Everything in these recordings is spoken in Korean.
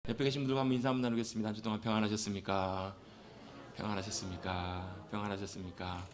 옆에 계신 분들과 한번 인사 한번 나누겠습니다. 한 주 동안 평안하셨습니까? 평안하셨습니까? 평안하셨습니까?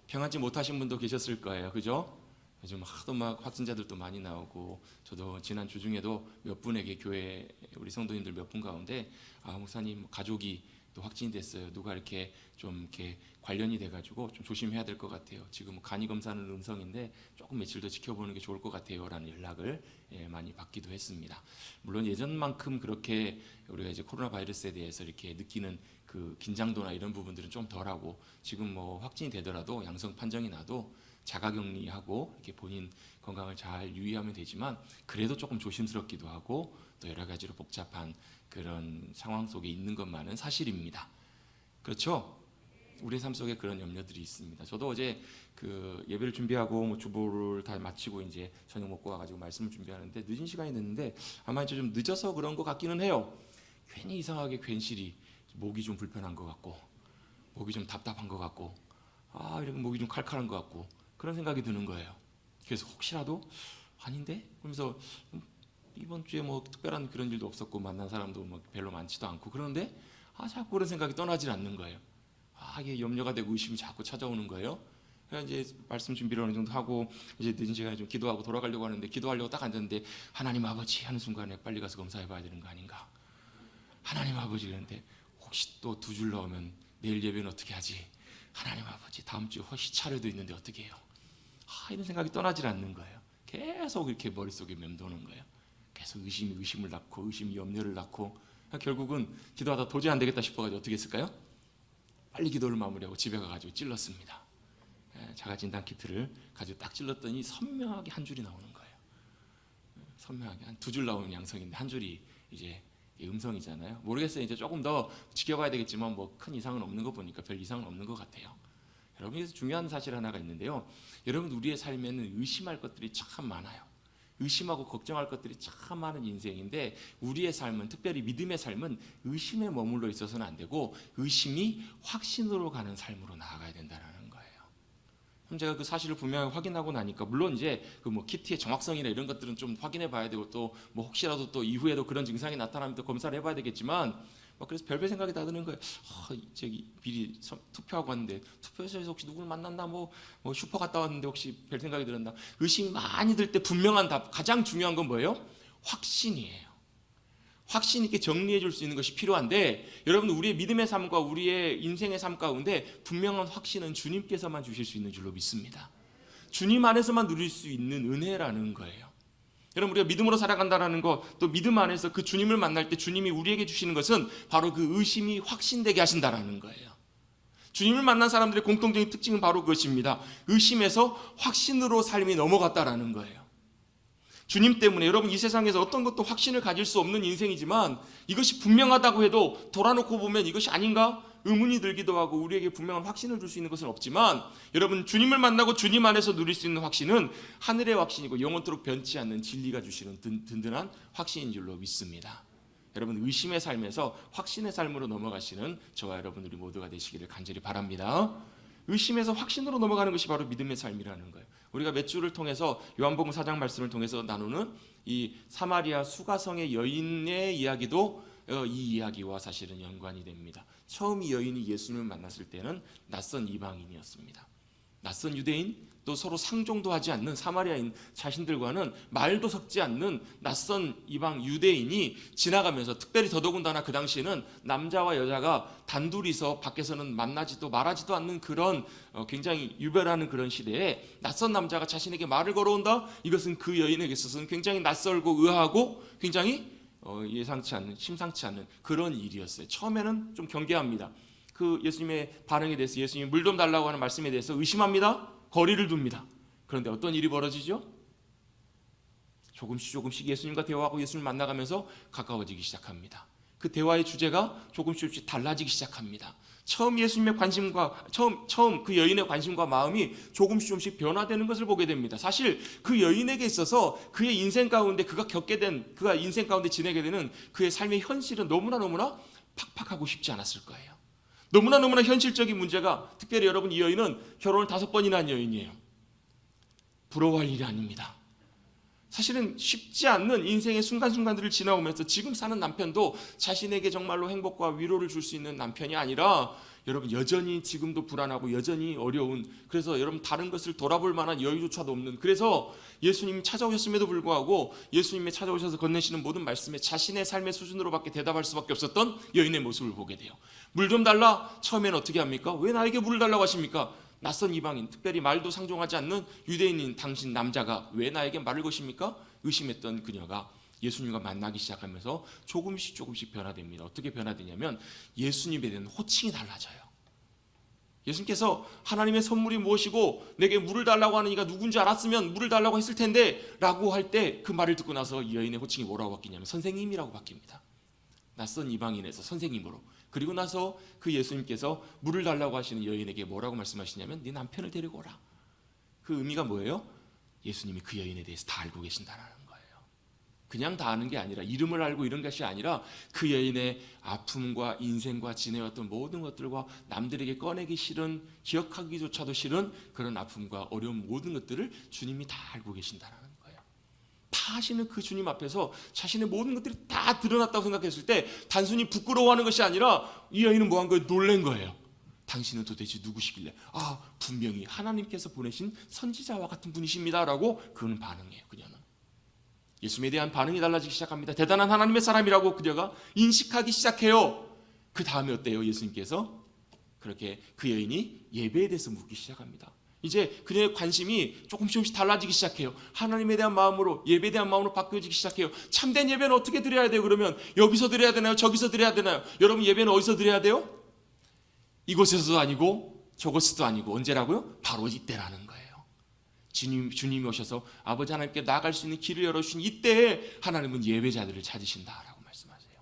평안치 못하신 분도 계셨을 거예요. 그죠? 요즘 하도 막 확진자들도 많이 나오고, 저도 지난 주 중에도 몇 분에게 교회 우리 성도님들 몇 분 가운데 목사님 가족이 또 확진이 됐어요. 누가 이렇게 좀 이렇게 관련이 돼가지고 좀 조심해야 될 것 같아요. 지금 간이 검사는 음성인데 조금 며칠 더 지켜보는 게 좋을 것 같아요라는 연락을 많이 받기도 했습니다. 물론 예전만큼 그렇게 우리가 이제 코로나 바이러스에 대해서 이렇게 느끼는 그 긴장도나 이런 부분들은 좀 덜하고, 지금 뭐 확진이 되더라도 양성 판정이 나도 자가격리하고 이렇게 본인 건강을 잘 유의하면 되지만, 그래도 조금 조심스럽기도 하고 또 여러 가지로 복잡한 그런 상황 속에 있는 것만은 사실입니다. 그렇죠? 우리 삶 속에 그런 염려들이 있습니다. 저도 어제 그 예배를 준비하고 뭐 주보를 다 마치고 이제 저녁 먹고 와가지고 말씀을 준비하는데 늦은 시간이 됐는데, 아마 이제 좀 늦어서 그런 것 같기는 해요. 괜히 이상하게 괜시리 목이 좀 불편한 것 같고, 목이 좀 답답한 것 같고, 이렇게 목이 좀 칼칼한 것 같고, 그런 생각이 드는 거예요. 그래서 혹시라도 아닌데? 그러면서 이번 주에 뭐 특별한 그런 일도 없었고 만난 사람도 뭐 별로 많지도 않고, 그런데 자꾸 그런 생각이 떠나질 않는 거예요. 이게 염려가 되고 의심이 자꾸 찾아오는 거예요. 그래서 이제 말씀 준비를 어느 정도 하고 이제 늦은 시간에 좀 기도하고 돌아가려고 하는데, 기도하려고 딱 앉았는데 하나님 아버지 하는 순간에 빨리 가서 검사해 봐야 되는 거 아닌가. 하나님 아버지, 그런데 혹시 또 두 줄 나오면 내일 예배는 어떻게 하지? 하나님 아버지 다음 주 허시 차례도 있는데 어떻게 해요? 이런 생각이 떠나질 않는 거예요. 계속 이렇게 머릿속에 맴도는 거예요. 계속 의심이 의심을 낳고 의심이 염려를 낳고, 결국은 기도하다 도저히 안 되겠다 싶어가지고 어떻게 했을까요? 빨리 기도를 마무리하고 집에 가가지고 찔렀습니다. 자가진단 키트를 가지고 딱 찔렀더니 선명하게 한 줄이 나오는 거예요. 선명하게 한 두 줄 나오는 양성인데 한 줄이 이제 음성이잖아요. 모르겠어요. 이제 조금 더 지켜봐야 되겠지만 뭐 큰 이상은 없는 거 보니까 별 이상은 없는 것 같아요. 여러분, 여기서 중요한 사실 하나가 있는데요. 여러분, 우리의 삶에는 의심할 것들이 참 많아요. 의심하고 걱정할 것들이 참 많은 인생인데, 우리의 삶은, 특별히 믿음의 삶은 의심에 머물러 있어서는 안 되고 의심이 확신으로 가는 삶으로 나아가야 된다는 거예요. 그럼 제가 그 사실을 분명히 확인하고 나니까, 물론 이제 그 뭐 키트의 정확성이나 이런 것들은 좀 확인해 봐야 되고, 또 뭐 혹시라도 또 이후에도 그런 증상이 나타나면 또 검사를 해봐야 되겠지만, 그래서 별별 생각이 다 드는 거예요. 저기 미리 투표하고 왔는데 투표소에서 혹시 누구를 만났나, 뭐 슈퍼 갔다 왔는데 혹시 별 생각이 들었나. 의심이 많이 들 때 분명한 답, 가장 중요한 건 뭐예요? 확신이에요. 확신 있게 정리해 줄 수 있는 것이 필요한데, 여러분, 우리의 믿음의 삶과 우리의 인생의 삶 가운데 분명한 확신은 주님께서만 주실 수 있는 줄로 믿습니다. 주님 안에서만 누릴 수 있는 은혜라는 거예요. 여러분, 우리가 믿음으로 살아간다는 것, 또 믿음 안에서 그 주님을 만날 때 주님이 우리에게 주시는 것은 바로 그 의심이 확신되게 하신다라는 거예요. 주님을 만난 사람들의 공통적인 특징은 바로 그것입니다. 의심에서 확신으로 삶이 넘어갔다라는 거예요. 주님 때문에 여러분, 이 세상에서 어떤 것도 확신을 가질 수 없는 인생이지만, 이것이 분명하다고 해도 돌아놓고 보면 이것이 아닌가 의문이 들기도 하고, 우리에게 분명한 확신을 줄 수 있는 것은 없지만, 여러분, 주님을 만나고 주님 안에서 누릴 수 있는 확신은 하늘의 확신이고 영원토록 변치 않는 진리가 주시는 든든한 확신인 줄로 믿습니다. 여러분, 의심의 삶에서 확신의 삶으로 넘어가시는 저와 여러분 우리 모두가 되시기를 간절히 바랍니다. 의심에서 확신으로 넘어가는 것이 바로 믿음의 삶이라는 거예요. 우리가 몇 주를 통해서 요한복음 4장 말씀을 통해서 나누는 이 사마리아 수가성의 여인의 이야기도 이 이야기와 사실은 연관이 됩니다. 처음 이 여인이 예수님을 만났을 때는 낯선 이방인이었습니다. 낯선 유대인, 또 서로 상종도 하지 않는 사마리아인 자신들과는 말도 섞지 않는 낯선 이방 유대인이 지나가면서, 특별히 더더군다나 그 당시에는 남자와 여자가 단둘이서 밖에서는 만나지도 말하지도 않는 그런 굉장히 유별하는 그런 시대에 낯선 남자가 자신에게 말을 걸어온다? 이것은 그 여인에게 있어서는 굉장히 낯설고 의아하고 굉장히 예상치 않는, 심상치 않은 그런 일이었어요. 처음에는 좀 경계합니다. 그 예수님의 반응에 대해서, 예수님이 물 좀 달라고 하는 말씀에 대해서 의심합니다. 거리를 둡니다. 그런데 어떤 일이 벌어지죠? 조금씩 예수님과 대화하고 예수님을 만나가면서 가까워지기 시작합니다. 그 대화의 주제가 조금씩 달라지기 시작합니다. 처음 예수님의 관심과 처음 그 여인의 관심과 마음이 조금씩 변화되는 것을 보게 됩니다. 사실 그 여인에게 있어서 그의 인생 가운데 그가 인생 가운데 지내게 되는 그의 삶의 현실은 너무나 팍팍하고 쉽지 않았을 거예요. 너무나 현실적인 문제가, 특별히 여러분, 이 여인은 결혼을 5번이나 한 여인이에요. 부러워할 일이 아닙니다. 사실은 쉽지 않는 인생의 순간순간들을 지나오면서 지금 사는 남편도 자신에게 정말로 행복과 위로를 줄 수 있는 남편이 아니라 여러분 여전히 지금도 불안하고 여전히 어려운, 그래서 여러분 다른 것을 돌아볼 만한 여유조차도 없는, 그래서 예수님이 찾아오셨음에도 불구하고 예수님이 찾아오셔서 건네시는 모든 말씀에 자신의 삶의 수준으로밖에 대답할 수밖에 없었던 여인의 모습을 보게 돼요. 물 좀 달라. 처음에는 어떻게 합니까? 왜 나에게 물을 달라고 하십니까? 낯선 이방인, 특별히 말도 상종하지 않는 유대인인 당신 남자가 왜 나에게 말을 것입니까? 의심했던 그녀가 예수님과 만나기 시작하면서 조금씩 변화됩니다. 어떻게 변화되냐면 예수님에 대한 호칭이 달라져요. 예수님께서 하나님의 선물이 무엇이고 내게 물을 달라고 하는 이가 누군지 알았으면 물을 달라고 했을 텐데 라고 할 때 그 말을 듣고 나서 이 여인의 호칭이 뭐라고 바뀌냐면 선생님이라고 바뀝니다. 낯선 이방인에서 선생님으로. 그리고 나서 그 예수님께서 물을 달라고 하시는 여인에게 뭐라고 말씀하시냐면 네 남편을 데리고 오라. 그 의미가 뭐예요? 예수님이 그 여인에 대해서 다 알고 계신다는 거예요. 그냥 다 아는 게 아니라 이름을 알고 이런 것이 아니라 그 여인의 아픔과 인생과 지내왔던 모든 것들과 남들에게 꺼내기 싫은, 기억하기조차도 싫은 그런 아픔과 어려운 모든 것들을 주님이 다 알고 계신다는 거예요. 다 아시는 그 주님 앞에서 자신의 모든 것들이 다 드러났다고 생각했을 때 단순히 부끄러워하는 것이 아니라 이 여인은 뭐한 거예요? 놀란 거예요. 당신은 도대체 누구시길래? 분명히 하나님께서 보내신 선지자와 같은 분이십니다라고 그는 반응해요. 그녀는 예수님에 대한 반응이 달라지기 시작합니다. 대단한 하나님의 사람이라고 그녀가 인식하기 시작해요. 그 다음에 어때요? 예수님께서 그렇게 그 여인이 예배에 대해서 묻기 시작합니다. 이제 그녀의 관심이 조금씩 달라지기 시작해요. 하나님에 대한 마음으로, 예배에 대한 마음으로 바뀌어지기 시작해요. 참된 예배는 어떻게 드려야 돼요? 그러면 여기서 드려야 되나요? 저기서 드려야 되나요? 여러분 예배는 어디서 드려야 돼요? 이곳에서도 아니고 저곳에서도 아니고 언제라고요? 바로 이때라는 거예요. 주님이 오셔서 아버지 하나님께 나아갈 수 있는 길을 열어주신 이때에 하나님은 예배자들을 찾으신다라고 말씀하세요.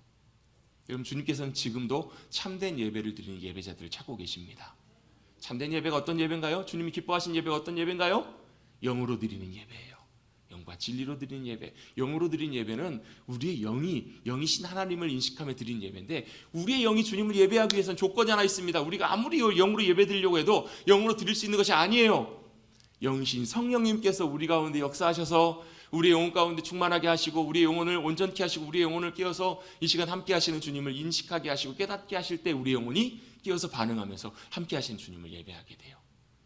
여러분 주님께서는 지금도 참된 예배를 드리는 예배자들을 찾고 계십니다. 참된 예배가 어떤 예배인가요? 주님이 기뻐하신 예배가 어떤 예배인가요? 영으로 드리는 예배예요. 영과 진리로 드리는 예배. 영으로 드리는 예배는 우리의 영이신 하나님을 인식하며 드리는 예배인데, 우리의 영이 주님을 예배하기 위해서는 조건이 하나 있습니다. 우리가 아무리 영으로 예배 드리려고 해도 영으로 드릴 수 있는 것이 아니에요. 영이신 성령님께서 우리 가운데 역사하셔서 우리의 영혼 가운데 충만하게 하시고 우리의 영혼을 온전케 하시고 우리의 영혼을 깨어서 이 시간 함께 하시는 주님을 인식하게 하시고 깨닫게 하실 때 우리 영혼이 깨어서 반응하면서 함께 하시는 주님을 예배하게 돼요.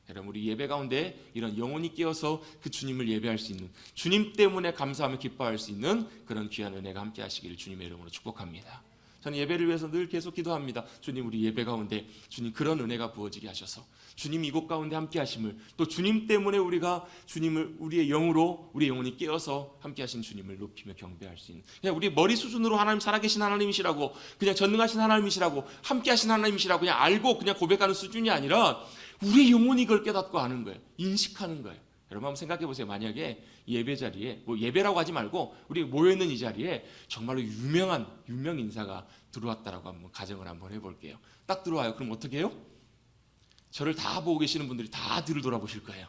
여러분 우리 예배 가운데 이런 영혼이 깨어서 그 주님을 예배할 수 있는, 주님 때문에 감사하며 기뻐할 수 있는 그런 귀한 은혜가 함께 하시기를 주님의 이름으로 축복합니다. 저는 예배를 위해서 늘 계속 기도합니다. 주님 우리 예배 가운데 주님 그런 은혜가 부어지게 하셔서 주님 이곳 가운데 함께 하심을, 또 주님 때문에 우리가 주님을 우리의 영으로 우리의 영혼이 깨어서 함께 하신 주님을 높이며 경배할 수 있는, 그냥 우리 머리 수준으로 하나님 살아계신 하나님이시라고, 그냥 전능하신 하나님이시라고, 함께 하신 하나님이시라고 그냥 알고 그냥 고백하는 수준이 아니라 우리의 영혼이 그걸 깨닫고 아는 거예요. 인식하는 거예요. 여러분 한번 생각해 보세요. 만약에 예배 자리에, 뭐 예배라고 하지 말고 우리 모여있는 이 자리에 정말로 유명 인사가 들어왔다라고 한번 가정을 한번 해볼게요. 딱 들어와요. 그럼 어떻게 해요? 저를 다 보고 계시는 분들이 다 뒤를 돌아보실 거예요.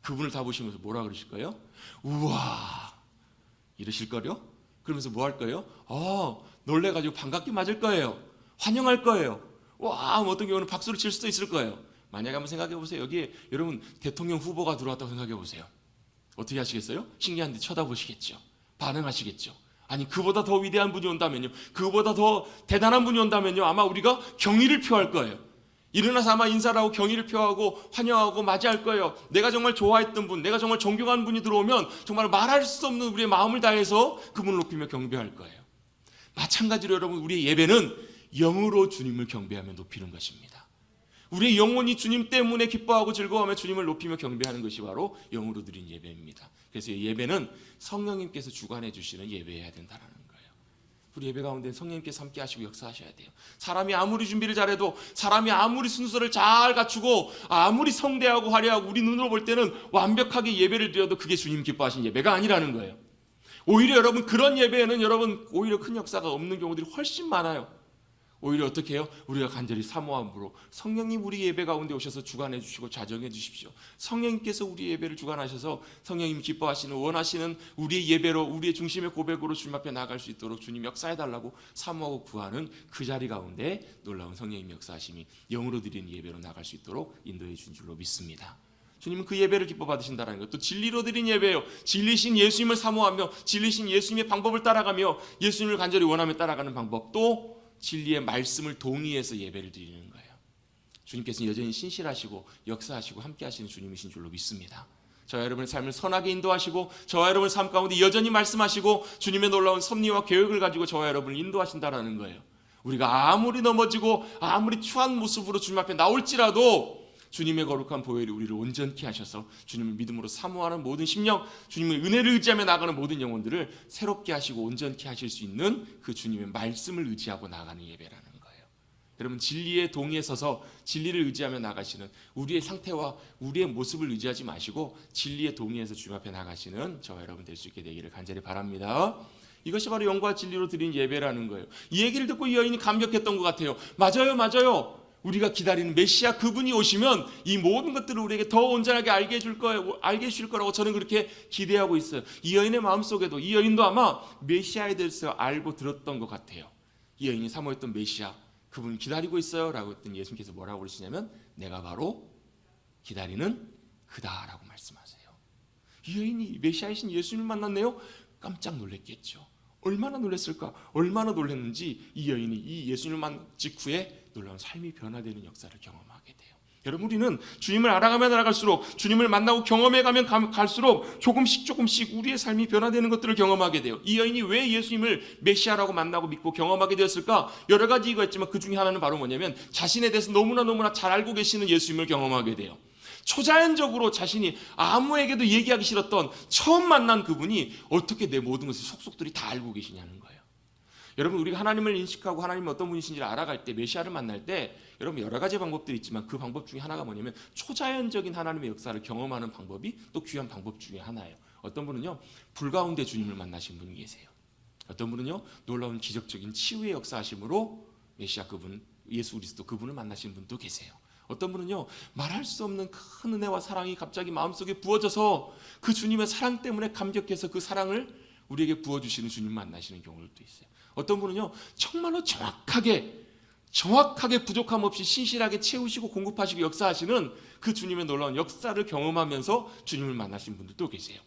그분을 다 보시면서 뭐라 그러실 거예요? 우와 이러실 거요? 그러면서 뭐 할 거예요? 놀래가지고 반갑게 맞을 거예요. 환영할 거예요. 와, 뭐 어떤 경우는 박수를 칠 수도 있을 거예요. 만약에 한번 생각해 보세요. 여기에 여러분 대통령 후보가 들어왔다고 생각해 보세요. 어떻게 하시겠어요? 신기한데 쳐다보시겠죠. 반응하시겠죠. 아니 그보다 더 위대한 분이 온다면요, 그보다 더 대단한 분이 온다면요, 아마 우리가 경의를 표할 거예요. 일어나서 아마 인사를 하고 경의를 표하고 환영하고 맞이할 거예요. 내가 정말 좋아했던 분, 내가 정말 존경하는 분이 들어오면 정말 말할 수 없는 우리의 마음을 다해서 그분을 높이며 경배할 거예요. 마찬가지로 여러분 우리의 예배는 영으로 주님을 경배하며 높이는 것입니다. 우리의 영혼이 주님 때문에 기뻐하고 즐거워하며 주님을 높이며 경배하는 것이 바로 영으로 드린 예배입니다. 그래서 이 예배는 성령님께서 주관해 주시는 예배여야 된다는 거예요. 우리 예배 가운데 성령님께서 함께 하시고 역사하셔야 돼요. 사람이 아무리 준비를 잘해도, 사람이 아무리 순서를 잘 갖추고 아무리 성대하고 화려하고 우리 눈으로 볼 때는 완벽하게 예배를 드려도 그게 주님 기뻐하신 예배가 아니라는 거예요. 오히려 여러분 그런 예배에는 여러분 오히려 큰 역사가 없는 경우들이 훨씬 많아요. 오히려 어떻게 해요? 우리가 간절히 사모함으로 성령님 우리 예배 가운데 오셔서 주관해 주시고 자정해 주십시오. 성령님께서 우리 예배를 주관하셔서 성령님이 기뻐하시는, 원하시는 우리의 예배로, 우리의 중심의 고백으로 주님 앞에 나아갈 수 있도록 주님 역사해 달라고 사모하고 구하는 그 자리 가운데 놀라운 성령님 역사하심이 영으로 드리는 예배로 나아갈 수 있도록 인도해 준 줄로 믿습니다. 주님은 그 예배를 기뻐 받으신다는 것. 또 진리로 드린 예배예요. 진리신 예수님을 사모하며 진리신 예수님의 방법을 따라가며 예수님을 간절히 원하며 따라가는 방법, 또 진리의 말씀을 동의해서 예배를 드리는 거예요. 주님께서는 여전히 신실하시고 역사하시고 함께 하시는 주님이신 줄로 믿습니다. 저와 여러분의 삶을 선하게 인도하시고 저와 여러분의 삶 가운데 여전히 말씀하시고 주님의 놀라운 섭리와 계획을 가지고 저와 여러분을 인도하신다라는 거예요. 우리가 아무리 넘어지고 아무리 추한 모습으로 주님 앞에 나올지라도 주님의 거룩한 보혈이 우리를 온전케 하셔서 주님을 믿음으로 사모하는 모든 심령, 주님의 은혜를 의지하며 나가는 모든 영혼들을 새롭게 하시고 온전케 하실 수 있는 그 주님의 말씀을 의지하고 나가는 예배라는 거예요. 여러분, 진리의 동의에 서서 진리를 의지하며 나가시는 우리의 상태와 우리의 모습을 의지하지 마시고 진리의 동의에서 주님 앞에 나가시는 저와 여러분 될 수 있게 되기를 간절히 바랍니다. 이것이 바로 영과 진리로 드린 예배라는 거예요. 이 얘기를 듣고 이 여인이 감격했던 것 같아요. 맞아요. 우리가 기다리는 메시아 그분이 오시면 이 모든 것들을 우리에게 더 온전하게 알게 해주실 거라고 저는 그렇게 기대하고 있어요. 이 여인의 마음속에도 이 여인도 아마 메시아에 대해서 알고 들었던 것 같아요. 이 여인이 사모했던 메시아 그분 기다리고 있어요 라고 했더니 예수님께서 뭐라고 그러시냐면 내가 바로 기다리는 그다라고 말씀하세요. 이 여인이 메시아이신 예수님을 만났네요. 깜짝 놀랐겠죠. 얼마나 놀랐을까? 얼마나 놀랐는지 이 여인이 이 예수님을 만난 직후에 놀라운 삶이 변화되는 역사를 경험하게 돼요. 여러분, 우리는 주님을 알아가며 나아갈수록 주님을 만나고 경험해가면 갈수록 조금씩 우리의 삶이 변화되는 것들을 경험하게 돼요. 이 여인이 왜 예수님을 메시아라고 만나고 믿고 경험하게 되었을까? 여러 가지 이유가 있지만 그 중에 하나는 바로 뭐냐면 자신에 대해서 너무나 잘 알고 계시는 예수님을 경험하게 돼요. 초자연적으로 자신이 아무에게도 얘기하기 싫었던 처음 만난 그분이 어떻게 내 모든 것을 속속들이 다 알고 계시냐는 거예요. 여러분, 우리가 하나님을 인식하고 하나님이 어떤 분이신지를 알아갈 때, 메시아를 만날 때 여러분 여러 가지 방법들이 있지만 그 방법 중에 하나가 뭐냐면 초자연적인 하나님의 역사를 경험하는 방법이 또 귀한 방법 중에 하나예요. 어떤 분은요 불 가운데 주님을 만나신 분이 계세요. 어떤 분은요 놀라운 기적적인 치유의 역사하심으로 메시아 그분 예수 그리스도 그분을 만나신 분도 계세요. 어떤 분은요 말할 수 없는 큰 은혜와 사랑이 갑자기 마음속에 부어져서 그 주님의 사랑 때문에 감격해서 그 사랑을 우리에게 부어주시는 주님 만나시는 경우도 있어요. 어떤 분은요 정말로 정확하게 부족함 없이 신실하게 채우시고 공급하시고 역사하시는 그 주님의 놀라운 역사를 경험하면서 주님을 만나신 분들도 계세요.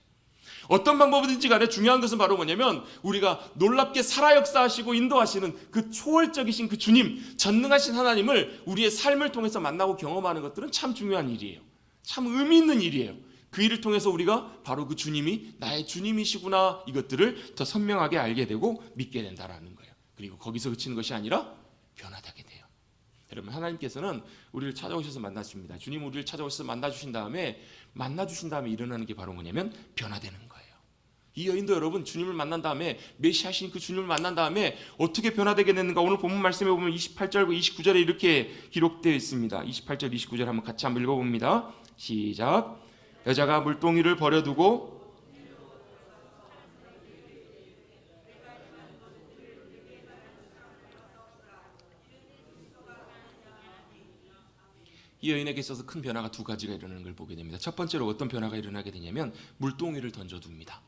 어떤 방법이든지 간에 중요한 것은 바로 뭐냐면 우리가 놀랍게 살아 역사하시고 인도하시는 그 초월적이신 그 주님, 전능하신 하나님을 우리의 삶을 통해서 만나고 경험하는 것들은 참 중요한 일이에요. 참 의미 있는 일이에요. 그 일을 통해서 우리가 바로 그 주님이 나의 주님이시구나 이것들을 더 선명하게 알게 되고 믿게 된다라는 거예요. 그리고 거기서 그치는 것이 아니라 변화되게 돼요. 여러분, 하나님께서는 우리를 찾아오셔서 만나십니다. 주님 우리를 찾아오셔서 만나주신 다음에 일어나는 게 바로 뭐냐면 변화되는 거예요. 이 여인도 여러분 주님을 만난 다음에 메시아신 그 주님을 만난 다음에 어떻게 변화되게 됐는가? 오늘 본문 말씀에 보면 28절과 29절에 이렇게 기록되어 있습니다. 28절 29절 한번 같이 한번 읽어봅니다. 시작. 여자가 물동이를 버려두고 이 여인에게 있어서 큰 변화가 두 가지가 일어나는 걸 보게 됩니다. 첫 번째로 어떤 변화가 일어나게 되냐면 물동이를 던져둡니다.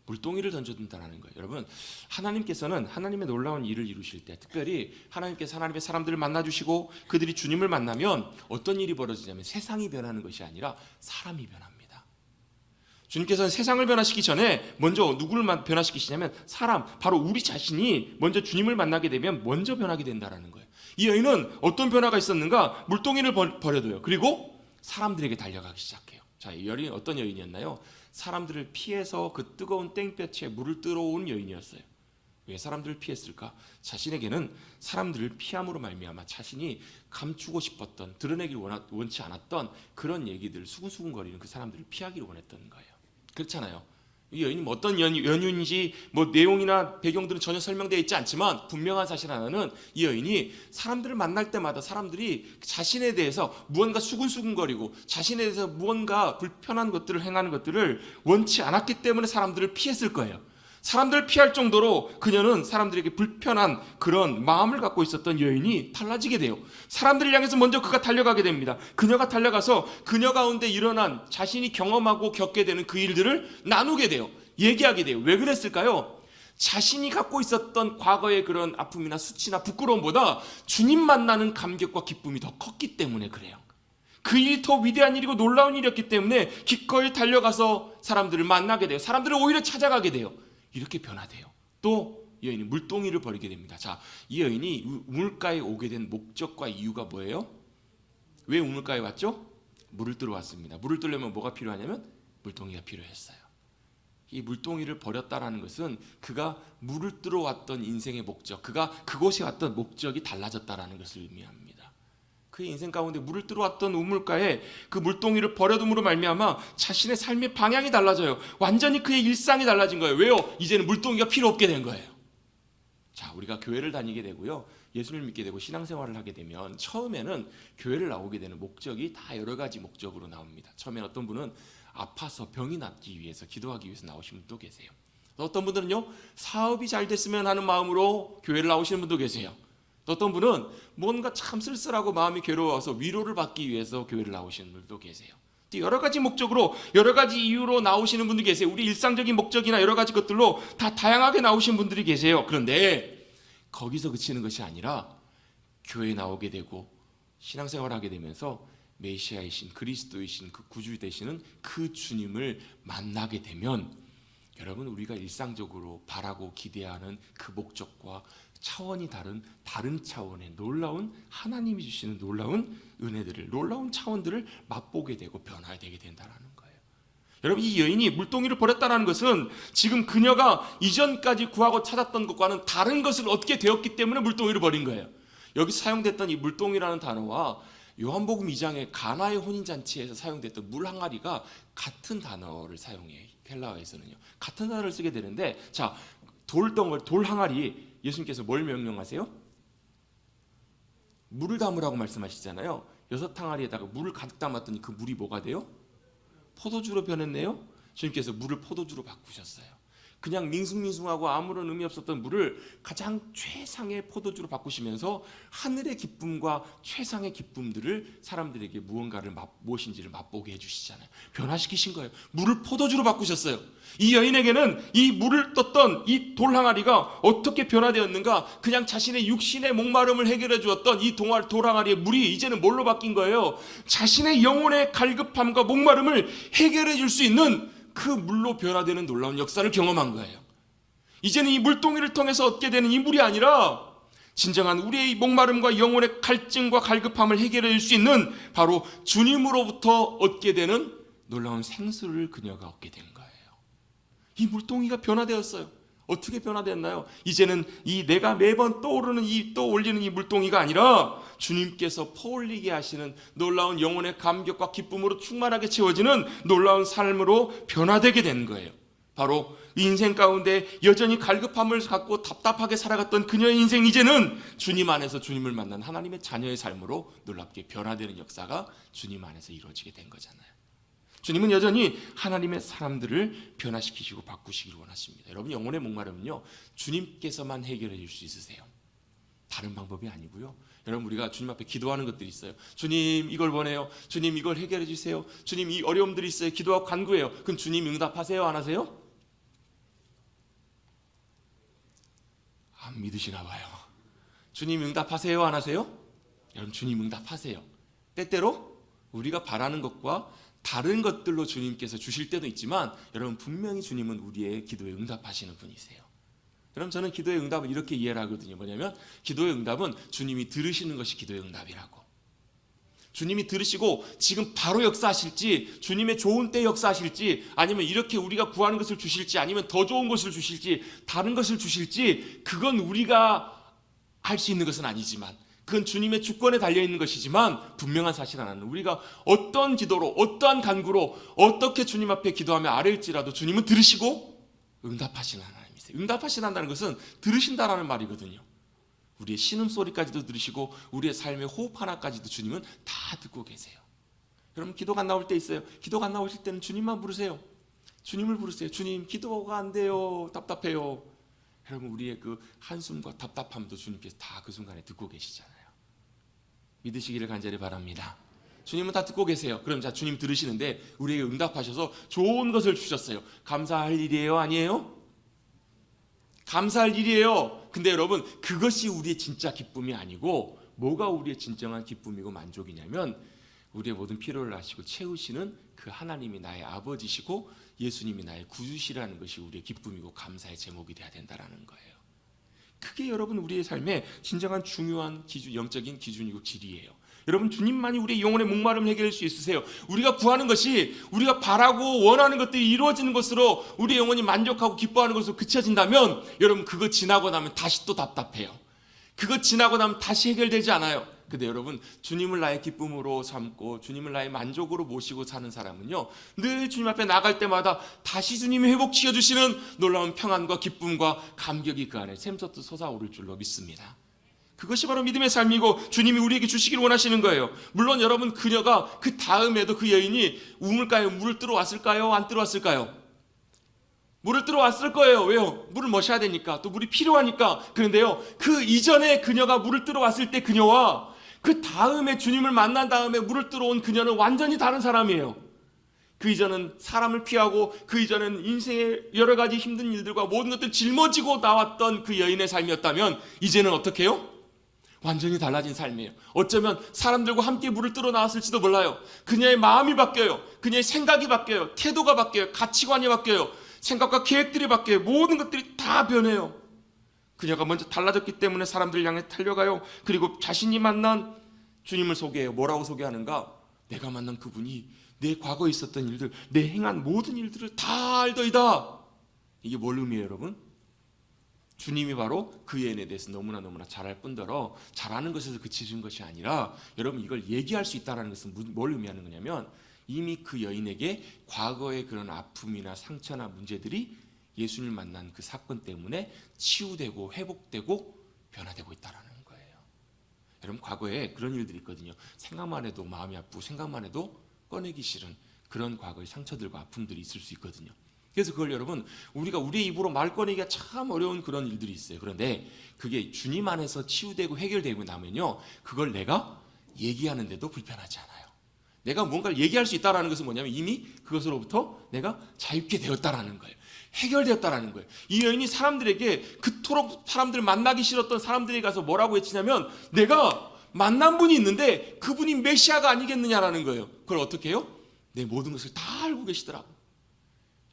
물동이를 던져둔다는 거예요. 여러분, 하나님께서는 하나님의 놀라운 일을 이루실 때 특별히 하나님께서 하나님의 사람들을 만나주시고 그들이 주님을 만나면 어떤 일이 벌어지냐면 세상이 변하는 것이 아니라 사람이 변합니다. 주님께서는 세상을 변화시키기 전에 먼저 누구를 변화시키시냐면 사람, 바로 우리 자신이 먼저 주님을 만나게 되면 먼저 변하게 된다는 거예요. 이 여인은 어떤 변화가 있었는가? 물동이를 버려둬요. 그리고 사람들에게 달려가기 시작해요. 자, 이 여인이 어떤 여인이었나요? 사람들을 피해서 그 뜨거운 땡볕에 물을 뜨러온 여인이었어요. 왜 사람들을 피했을까? 자신에게는 사람들을 피함으로 말미암아 자신이 감추고 싶었던, 드러내기를 원치 않았던 그런 얘기들, 수근수근거리는 그 사람들을 피하기를 원했던 거예요. 그렇잖아요. 이 여인이 어떤 연유인지 내용이나 배경들은 전혀 설명되어 있지 않지만 분명한 사실 하나는 이 여인이 사람들을 만날 때마다 사람들이 자신에 대해서 무언가 수근수근거리고 자신에 대해서 무언가 불편한 것들을 행하는 것들을 원치 않았기 때문에 사람들을 피했을 거예요. 사람들을 피할 정도로 그녀는 사람들에게 불편한 그런 마음을 갖고 있었던 여인이 달라지게 돼요. 사람들을 향해서 먼저 그가 달려가게 됩니다. 그녀가 달려가서 그녀 가운데 일어난 자신이 경험하고 겪게 되는 그 일들을 나누게 돼요. 얘기하게 돼요. 왜 그랬을까요? 자신이 갖고 있었던 과거의 그런 아픔이나 수치나 부끄러움보다 주님 만나는 감격과 기쁨이 더 컸기 때문에 그래요. 그 일이 더 위대한 일이고 놀라운 일이었기 때문에 기꺼이 달려가서 사람들을 만나게 돼요. 사람들을 오히려 찾아가게 돼요. 이렇게 변화돼요. 또 이 여인이 물동이를 버리게 됩니다. 자, 이 여인이 우물가에 오게 된 목적과 이유가 뭐예요? 왜 우물가에 왔죠? 물을 뜨러 왔습니다. 물을 뜨려면 뭐가 필요하냐면 물동이가 필요했어요. 이 물동이를 버렸다라는 것은 그가 물을 뜨러 왔던 인생의 목적, 그가 그곳에 왔던 목적이 달라졌다라는 것을 의미합니다. 그의 인생 가운데 물을 뜨러 왔던 우물가에 그 물동이를 버려둠으로 말미암아 자신의 삶의 방향이 달라져요. 완전히 그의 일상이 달라진 거예요. 왜요? 이제는 물동이가 필요 없게 된 거예요. 자, 우리가 교회를 다니게 되고요, 예수를 믿게 되고 신앙생활을 하게 되면 처음에는 교회를 나오게 되는 목적이 다 여러 가지 목적으로 나옵니다. 처음에 어떤 분은 아파서 병이 낫기 위해서 기도하기 위해서 나오시는 분도 계세요. 어떤 분들은요, 사업이 잘 됐으면 하는 마음으로 교회를 나오시는 분도 계세요. 어떤 분은 뭔가 참 쓸쓸하고 마음이 괴로워서 위로를 받기 위해서 교회를 나오시는 분들도 계세요. 여러 가지 목적으로, 여러 가지 이유로 나오시는 분들이 계세요. 우리 일상적인 목적이나 여러 가지 것들로 다 다양하게 나오신 분들이 계세요. 그런데 거기서 그치는 것이 아니라 교회에 나오게 되고 신앙생활을 하게 되면서 메시아이신 그리스도이신 그 구주 되시는 그 주님을 만나게 되면 여러분, 우리가 일상적으로 바라고 기대하는 그 목적과 차원이 다른 차원의 놀라운 하나님이 주시는 놀라운 은혜들을, 놀라운 차원들을 맛보게 되고 변화되게 된다는 거예요. 여러분, 이 여인이 물동이를 버렸다는 것은 지금 그녀가 이전까지 구하고 찾았던 것과는 다른 것을 얻게 되었기 때문에 물동이를 버린 거예요. 여기 사용됐던 이 물동이라는 단어와 요한복음 2장의 가나의 혼인잔치에서 사용됐던 물 항아리가 같은 단어를 사용해요. 헬라어에서는요, 같은 단어를 쓰게 되는데, 자, 돌 항아리, 예수님께서 뭘 명령하세요? 물을 담으라고 말씀하시잖아요. 6항아리에다가 물을 가득 담았더니 그 물이 뭐가 돼요? 포도주로 변했네요. 주님께서 물을 포도주로 바꾸셨어요. 그냥 밍숭밍숭하고 아무런 의미 없었던 물을 가장 최상의 포도주로 바꾸시면서 하늘의 기쁨과 최상의 기쁨들을 사람들에게 무엇인지를 맛보게 해주시잖아요. 변화시키신 거예요. 물을 포도주로 바꾸셨어요. 이 여인에게는 이 물을 떴던 이 돌항아리가 어떻게 변화되었는가, 그냥 자신의 육신의 목마름을 해결해 주었던 이 돌항아리의 물이 이제는 뭘로 바뀐 거예요? 자신의 영혼의 갈급함과 목마름을 해결해 줄 수 있는 그 물로 변화되는 놀라운 역사를 경험한 거예요. 이제는 이 물동이를 통해서 얻게 되는 이 물이 아니라 진정한 우리의 목마름과 영혼의 갈증과 갈급함을 해결해 줄 수 있는 바로 주님으로부터 얻게 되는 놀라운 생수를 그녀가 얻게 된 거예요. 이 물동이가 변화되었어요. 어떻게 변화됐나요? 이제는 이 내가 매번 떠올리는 이 물동이가 아니라 주님께서 퍼올리게 하시는 놀라운 영혼의 감격과 기쁨으로 충만하게 채워지는 놀라운 삶으로 변화되게 된 거예요. 바로 인생 가운데 여전히 갈급함을 갖고 답답하게 살아갔던 그녀의 인생, 이제는 주님 안에서 주님을 만난 하나님의 자녀의 삶으로 놀랍게 변화되는 역사가 주님 안에서 이루어지게 된 거잖아요. 주님은 여전히 하나님의 사람들을 변화시키시고 바꾸시기를 원하십니다. 여러분, 영혼의 목마름은요, 주님께서만 해결해 줄 수 있으세요. 다른 방법이 아니고요. 여러분, 우리가 주님 앞에 기도하는 것들이 있어요. 주님, 이걸 원해요. 주님, 이걸 해결해 주세요. 주님, 이 어려움들이 있어요. 기도하고 간구해요. 그럼 주님 응답하세요? 안 하세요? 안 믿으시나 봐요. 주님 응답하세요? 안 하세요? 여러분, 주님 응답하세요. 때때로 우리가 바라는 것과 다른 것들로 주님께서 주실 때도 있지만, 여러분, 분명히 주님은 우리의 기도에 응답하시는 분이세요. 그럼 저는 기도의 응답을 이렇게 이해를 하거든요. 뭐냐면, 기도의 응답은 주님이 들으시는 것이 기도의 응답이라고. 주님이 들으시고 지금 바로 역사하실지, 주님의 좋은 때 역사하실지, 아니면 이렇게 우리가 구하는 것을 주실지, 아니면 더 좋은 것을 주실지, 다른 것을 주실지, 그건 우리가 할 수 있는 것은 아니지만, 그건 주님의 주권에 달려있는 것이지만, 분명한 사실 하나는 우리가 어떤 기도로, 어떠한 간구로, 어떻게 주님 앞에 기도하며 아뢰일지라도 주님은 들으시고 응답하시는 하나님이세요. 응답하신다는 것은 들으신다라는 말이거든요. 우리의 신음소리까지도 들으시고 우리의 삶의 호흡 하나까지도 주님은 다 듣고 계세요. 여러분, 기도가 안 나올 때 있어요. 기도가 안 나오실 때는 주님만 부르세요. 주님을 부르세요. 주님, 기도가 안 돼요. 답답해요. 여러분, 우리의 그 한숨과 답답함도 주님께서 다 그 순간에 듣고 계시잖아요. 믿으시기를 간절히 바랍니다. 주님은 다 듣고 계세요. 그럼 자, 주님 들으시는데 우리에게 응답하셔서 좋은 것을 주셨어요. 감사할 일이에요? 아니에요? 감사할 일이에요. 근데 여러분, 그것이 우리의 진짜 기쁨이 아니고, 뭐가 우리의 진정한 기쁨이고 만족이냐면, 우리의 모든 필요를 아시고 채우시는 그 하나님이 나의 아버지시고 예수님이 나의 구주시라는 것이 우리의 기쁨이고 감사의 제목이 되어야 된다는 거예요. 그게 여러분 우리의 삶의 진정한 중요한 기준, 영적인 기준이고 진리예요. 여러분 주님만이 우리의 영혼의 목마름을 해결할 수 있으세요. 우리가 구하는 것이 우리가 바라고 원하는 것들이 이루어지는 것으로 우리의 영혼이 만족하고 기뻐하는 것으로 그쳐진다면 여러분 그거 지나고 나면 다시 또 답답해요. 그거 지나고 나면 다시 해결되지 않아요. 근데 여러분 주님을 나의 기쁨으로 삼고 주님을 나의 만족으로 모시고 사는 사람은요 늘 주님 앞에 나갈 때마다 다시 주님이 회복시켜 주시는 놀라운 평안과 기쁨과 감격이 그 안에 샘솟듯 솟아오를 줄로 믿습니다. 그것이 바로 믿음의 삶이고 주님이 우리에게 주시길 원하시는 거예요. 물론 여러분 그녀가 그 다음에도 그 여인이 우물가에 물을 뜨러 왔을까요? 안 뜨러 왔을까요? 물을 뜨러 왔을 거예요. 왜요? 물을 마셔야 되니까, 또 물이 필요하니까. 그런데요 그 이전에 그녀가 물을 뜨러 왔을 때 그녀와 그 다음에 주님을 만난 다음에 물을 뜨러 온 그녀는 완전히 다른 사람이에요. 그 이전은 사람을 피하고 그 이전은 인생의 여러 가지 힘든 일들과 모든 것들 짊어지고 나왔던 그 여인의 삶이었다면 이제는 어떻게 해요? 완전히 달라진 삶이에요. 어쩌면 사람들과 함께 물을 뜨러 나왔을지도 몰라요. 그녀의 마음이 바뀌어요. 그녀의 생각이 바뀌어요. 태도가 바뀌어요. 가치관이 바뀌어요. 생각과 계획들이 바뀌어요. 모든 것들이 다 변해요. 그녀가 먼저 달라졌기 때문에 사람들 향해 달려가요. 그리고 자신이 만난 주님을 소개해요. 뭐라고 소개하는가? 내가 만난 그분이 내 과거에 있었던 일들, 내 행한 모든 일들을 다 알더이다. 이게 뭘 의미해요, 여러분? 주님이 바로 그 여인에 대해서 너무나 잘 알 뿐더러 잘하는 것에서 그치는 것이 아니라 여러분 이걸 얘기할 수 있다는 것은 뭘 의미하는 거냐면 이미 그 여인에게 과거의 그런 아픔이나 상처나 문제들이 예수님을 만난 그 사건 때문에 치유되고 회복되고 변화되고 있다는 거예요. 여러분 과거에 그런 일들이 있거든요. 생각만 해도 마음이 아프고 생각만 해도 꺼내기 싫은 그런 과거의 상처들과 아픔들이 있을 수 있거든요. 그래서 그걸 여러분 우리가 우리의 입으로 말 꺼내기가 참 어려운 그런 일들이 있어요. 그런데 그게 주님 안에서 치유되고 해결되고 나면요 그걸 내가 얘기하는데도 불편하지 않아요. 내가 뭔가를 얘기할 수 있다는 것은 뭐냐면 이미 그것으로부터 내가 자유케 되었다라는 거예요. 해결되었다라는 거예요. 이 여인이 사람들에게 그토록 사람들 만나기 싫었던 사람들에게 가서 뭐라고 외치냐면 내가 만난 분이 있는데 그분이 메시아가 아니겠느냐라는 거예요. 그걸 어떻게 해요? 내 모든 것을 다 알고 계시더라고.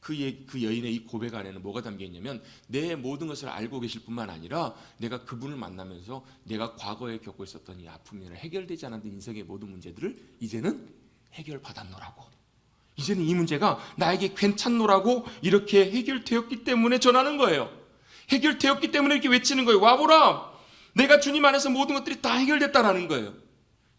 그 여인의 이 고백 안에는 뭐가 담겨 있냐면 내 모든 것을 알고 계실 뿐만 아니라 내가 그분을 만나면서 내가 과거에 겪고 있었던 이 아픔이나 해결되지 않았던 인생의 모든 문제들을 이제는 해결받았노라고, 이제는 이 문제가 나에게 괜찮노라고 이렇게 해결되었기 때문에 전하는 거예요. 해결되었기 때문에 이렇게 외치는 거예요. 와보라, 내가 주님 안에서 모든 것들이 다 해결됐다라는 거예요.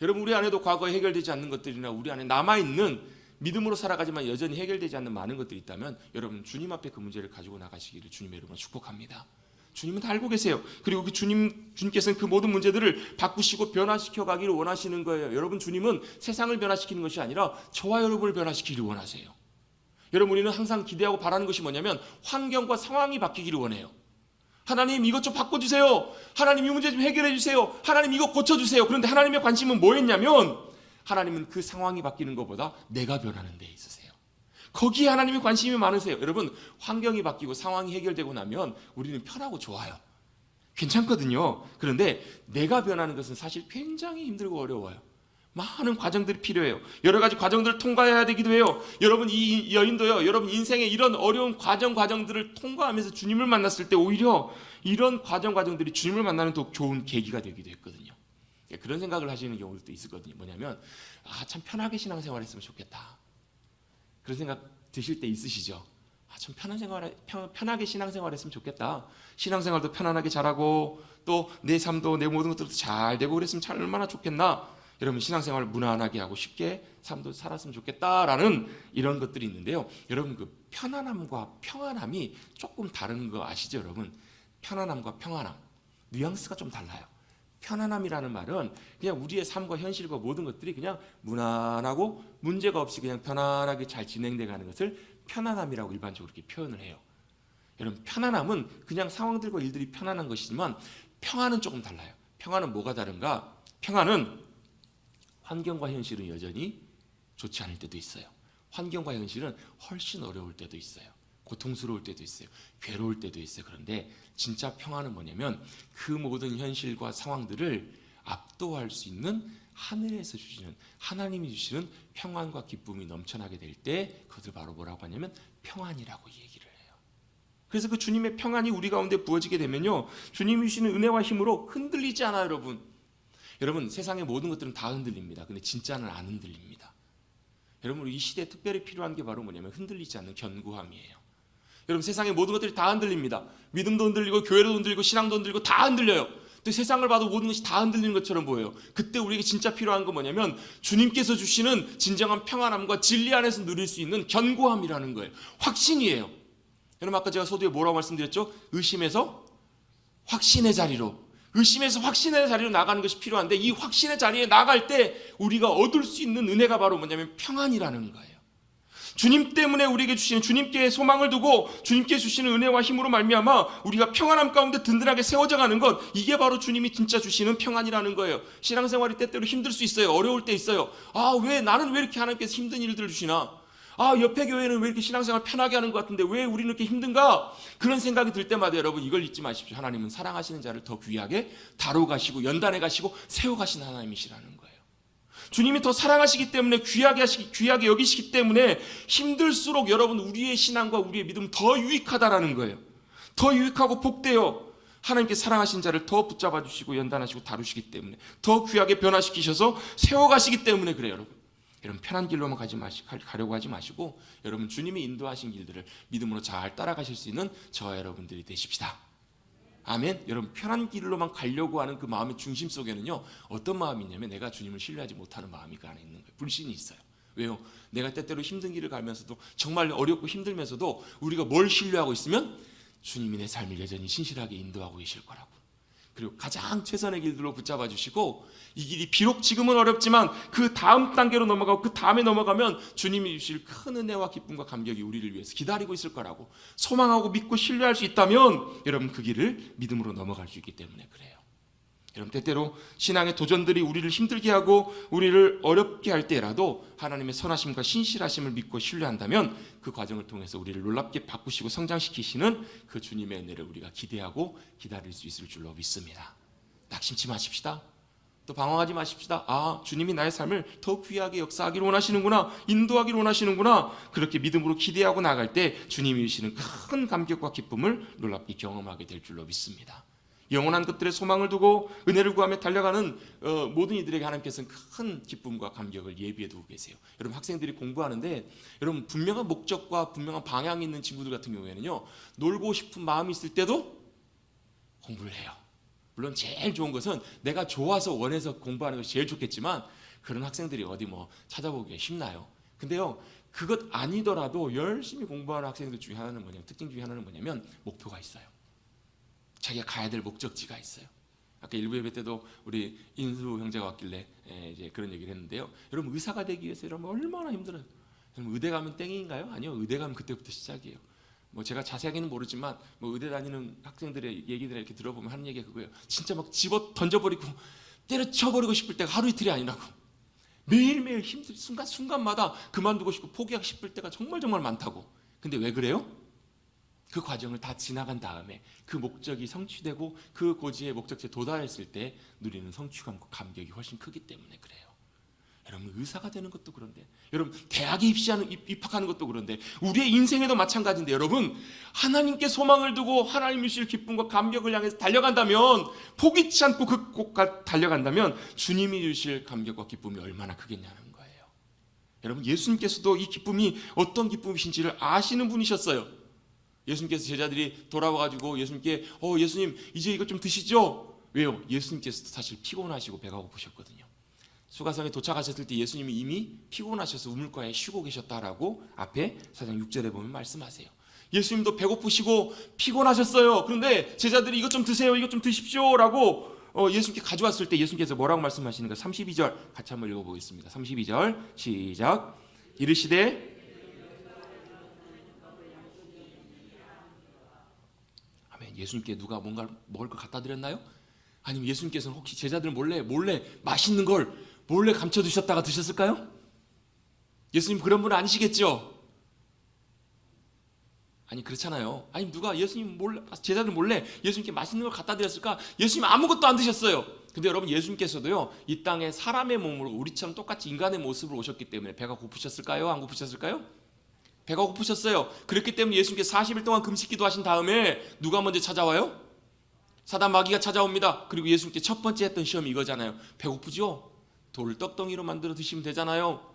여러분 우리 안에도 과거에 해결되지 않는 것들이나 우리 안에 남아있는 믿음으로 살아가지만 여전히 해결되지 않는 많은 것들이 있다면 여러분 주님 앞에 그 문제를 가지고 나가시기를 주님의 이름으로 축복합니다. 주님은 다 알고 계세요. 그리고 그 주님께서는 그 모든 문제들을 바꾸시고 변화시켜 가기를 원하시는 거예요. 여러분 주님은 세상을 변화시키는 것이 아니라 저와 여러분을 변화시키기를 원하세요. 여러분 우리는 항상 기대하고 바라는 것이 뭐냐면 환경과 상황이 바뀌기를 원해요. 하나님 이것 좀 바꿔주세요. 하나님 이 문제 좀 해결해 주세요. 하나님 이거 고쳐주세요. 그런데 하나님의 관심은 뭐였냐면 하나님은 그 상황이 바뀌는 것보다 내가 변하는 데 있으세요. 거기에 하나님의 관심이 많으세요. 여러분 환경이 바뀌고 상황이 해결되고 나면 우리는 편하고 좋아요. 괜찮거든요. 그런데 내가 변하는 것은 사실 굉장히 힘들고 어려워요. 많은 과정들이 필요해요. 여러 가지 과정들을 통과해야 되기도 해요. 여러분 이 여인도요. 여러분 인생의 이런 어려운 과정들을 통과하면서 주님을 만났을 때 오히려 이런 과정들이 주님을 만나는 더 좋은 계기가 되기도 했거든요. 그런 생각을 하시는 경우도 있었거든요. 뭐냐면 참 편하게 신앙생활했으면 좋겠다. 그런 생각 드실 때 있으시죠? 참 편하게 신앙생활했으면 좋겠다. 신앙생활도 편안하게 잘하고 또 내 삶도 내 모든 것들도 잘 되고 그랬으면 참 얼마나 좋겠나. 여러분 신앙생활을 무난하게 하고 쉽게 삶도 살았으면 좋겠다라는 이런 것들이 있는데요. 여러분 그 편안함과 평안함이 조금 다른 거 아시죠? 여러분 편안함과 평안함 뉘앙스가 좀 달라요. 편안함이라는 말은 그냥 우리의 삶과 현실과 모든 것들이 그냥 무난하고 문제가 없이 그냥 편안하게 잘 진행돼 가는 것을 편안함이라고 일반적으로 이렇게 표현을 해요. 여러분 편안함은 그냥 상황들과 일들이 편안한 것이지만 평안은 조금 달라요. 평안은 뭐가 다른가? 평안은 환경과 현실은 여전히 좋지 않을 때도 있어요. 환경과 현실은 훨씬 어려울 때도 있어요. 고통스러울 때도 있어요. 괴로울 때도 있어요. 그런데 진짜 평안은 뭐냐면 그 모든 현실과 상황들을 압도할 수 있는 하늘에서 주시는, 하나님이 주시는 평안과 기쁨이 넘쳐나게 될 때 그것을 바로 뭐라고 하냐면 평안이라고 얘기를 해요. 그래서 그 주님의 평안이 우리 가운데 부어지게 되면요, 주님이 주시는 은혜와 힘으로 흔들리지 않아요. 여러분 세상의 모든 것들은 다 흔들립니다. 근데 진짜는 안 흔들립니다. 여러분 이 시대에 특별히 필요한 게 바로 뭐냐면 흔들리지 않는 견고함이에요. 여러분 세상의 모든 것들이 다 흔들립니다. 믿음도 흔들리고 교회도 흔들리고 신앙도 흔들리고 다 흔들려요. 또 세상을 봐도 모든 것이 다 흔들리는 것처럼 보여요. 그때 우리에게 진짜 필요한 건 뭐냐면 주님께서 주시는 진정한 평안함과 진리 안에서 누릴 수 있는 견고함이라는 거예요. 확신이에요. 여러분 아까 제가 서두에 뭐라고 말씀드렸죠? 의심에서 확신의 자리로, 의심에서 확신의 자리로 나가는 것이 필요한데, 이 확신의 자리에 나갈 때 우리가 얻을 수 있는 은혜가 바로 뭐냐면 평안이라는 거예요. 주님 때문에 우리에게 주시는, 주님께 소망을 두고 주님께 주시는 은혜와 힘으로 말미암아 우리가 평안함 가운데 든든하게 세워져 가는 것, 이게 바로 주님이 진짜 주시는 평안이라는 거예요. 신앙생활이 때때로 힘들 수 있어요. 어려울 때 있어요. 왜 나는 왜 이렇게 하나님께서 힘든 일들을 주시나? 옆에 교회는 왜 이렇게 신앙생활 편하게 하는 것 같은데 왜 우리는 이렇게 힘든가? 그런 생각이 들 때마다 여러분 이걸 잊지 마십시오. 하나님은 사랑하시는 자를 더 귀하게 다루어 가시고 연단해 가시고 세워 가시는 하나님이시라는 거예요. 주님이 더 사랑하시기 때문에 귀하게 여기시기 때문에 힘들수록 여러분 우리의 신앙과 우리의 믿음은 더 유익하다라는 거예요. 더 유익하고 복되어 하나님께 사랑하신 자를 더 붙잡아 주시고 연단하시고 다루시기 때문에, 더 귀하게 변화시키셔서 세워가시기 때문에 그래요. 여러분 편한 길로만 가려고 하지 마시고 여러분 주님이 인도하신 길들을 믿음으로 잘 따라가실 수 있는 저와 여러분들이 되십시다. 아멘. 여러분 편한 길로만 가려고 하는 그 마음의 중심 속에는요 어떤 마음이 있냐면 내가 주님을 신뢰하지 못하는 마음이 그 안에 있는 거예요. 불신이 있어요. 왜요? 내가 때때로 힘든 길을 가면서도, 정말 어렵고 힘들면서도 우리가 뭘 신뢰하고 있으면 주님이 내 삶을 여전히 신실하게 인도하고 계실 거라고. 그리고 가장 최선의 길들로 붙잡아 주시고, 이 길이 비록 지금은 어렵지만 그 다음 단계로 넘어가고 그 다음에 넘어가면 주님이 주실 큰 은혜와 기쁨과 감격이 우리를 위해서 기다리고 있을 거라고 소망하고 믿고 신뢰할 수 있다면 여러분 그 길을 믿음으로 넘어갈 수 있기 때문에 그래요. 여러분 때때로 신앙의 도전들이 우리를 힘들게 하고 우리를 어렵게 할 때라도 하나님의 선하심과 신실하심을 믿고 신뢰한다면 그 과정을 통해서 우리를 놀랍게 바꾸시고 성장시키시는 그 주님의 은혜를 우리가 기대하고 기다릴 수 있을 줄로 믿습니다. 낙심치 마십시다. 또 방황하지 마십시다. 주님이 나의 삶을 더 귀하게 역사하기를 원하시는구나, 인도하기를 원하시는구나, 그렇게 믿음으로 기대하고 나갈 때 주님이 주시는 큰 감격과 기쁨을 놀랍게 경험하게 될 줄로 믿습니다. 영원한 것들의 소망을 두고 은혜를 구하며 달려가는 모든 이들에게 하나님께서는 큰 기쁨과 감격을 예비해 두고 계세요. 여러분 학생들이 공부하는데 여러분 분명한 목적과 분명한 방향이 있는 친구들 같은 경우에는요 놀고 싶은 마음이 있을 때도 공부를 해요. 물론 제일 좋은 것은 내가 좋아서 원해서 공부하는 것이 제일 좋겠지만 그런 학생들이 어디 찾아보기가 쉽나요? 근데요 그것 아니더라도 열심히 공부하는 학생들 중에 하나는 뭐냐면, 특징 중에 하나는 뭐냐면 목표가 있어요. 자기가 가야 될 목적지가 있어요. 아까 일부 예배 때도 우리 인수 형제가 왔길래 이제 그런 얘기를 했는데요. 여러분 의사가 되기 위해서 여러분 얼마나 힘들어요. 여러분 의대 가면 땡인가요? 아니요. 의대 가면 그때부터 시작이에요. 제가 자세하게는 모르지만 의대 다니는 학생들의 얘기들을 이렇게 들어보면 하는 얘기가 그거예요. 진짜 막 집어 던져버리고 때려쳐버리고 싶을 때가 하루 이틀이 아니라고. 매일매일 힘들 순간마다 그만두고 싶고 포기하고 싶을 때가 정말 많다고. 근데 왜 그래요? 그 과정을 다 지나간 다음에 그 목적이 성취되고 그 고지의 목적지에 도달했을 때 누리는 성취감과 감격이 훨씬 크기 때문에 그래요. 여러분 의사가 되는 것도 그런데, 여러분 대학에 입학하는 것도 그런데, 우리의 인생에도 마찬가지인데, 여러분 하나님께 소망을 두고 하나님이 주실 기쁨과 감격을 향해서 달려간다면, 포기치 않고 그 곳까지 달려간다면 주님이 주실 감격과 기쁨이 얼마나 크겠냐는 거예요. 여러분 예수님께서도 이 기쁨이 어떤 기쁨이신지를 아시는 분이셨어요. 예수님께서 제자들이 돌아와가지고 예수님께 예수님 이제 이것 좀 드시죠. 왜요? 예수님께서도 사실 피곤하시고 배가 고프셨거든요. 수가성에 도착하셨을 때 예수님이 이미 피곤하셔서 우물가에 쉬고 계셨다라고 앞에 4장 6절에 보면 말씀하세요. 예수님도 배고프시고 피곤하셨어요. 그런데 제자들이 이것 좀 드세요, 이것 좀 드십시오 라고 예수님께 가져왔을 때 예수님께서 뭐라고 말씀하시는가? 32절 같이 한번 읽어보겠습니다. 32절 시작. 이르시되, 예수님께 누가 뭔가 먹을 걸 갖다 드렸나요? 아니면 예수님께서는 혹시 제자들 몰래 맛있는 걸 몰래 감춰두셨다가 드셨을까요? 예수님 그런 분 아니시겠죠? 아니 그렇잖아요. 아니 누가 예수님 몰래 제자들 몰래 예수님께 맛있는 걸 갖다 드렸을까? 예수님 아무것도 안 드셨어요. 근데 여러분 예수님께서도요 이 땅에 사람의 몸으로 우리처럼 똑같이 인간의 모습으로 오셨기 때문에 배가 고프셨을까요? 안 고프셨을까요? 배가 고프셨어요. 그렇기 때문에 예수님께서 40일 동안 금식기도 하신 다음에 누가 먼저 찾아와요? 사단 마귀가 찾아옵니다. 그리고 예수님께 첫 번째 했던 시험이 이거잖아요. 배고프죠? 돌을 떡덩이로 만들어 드시면 되잖아요.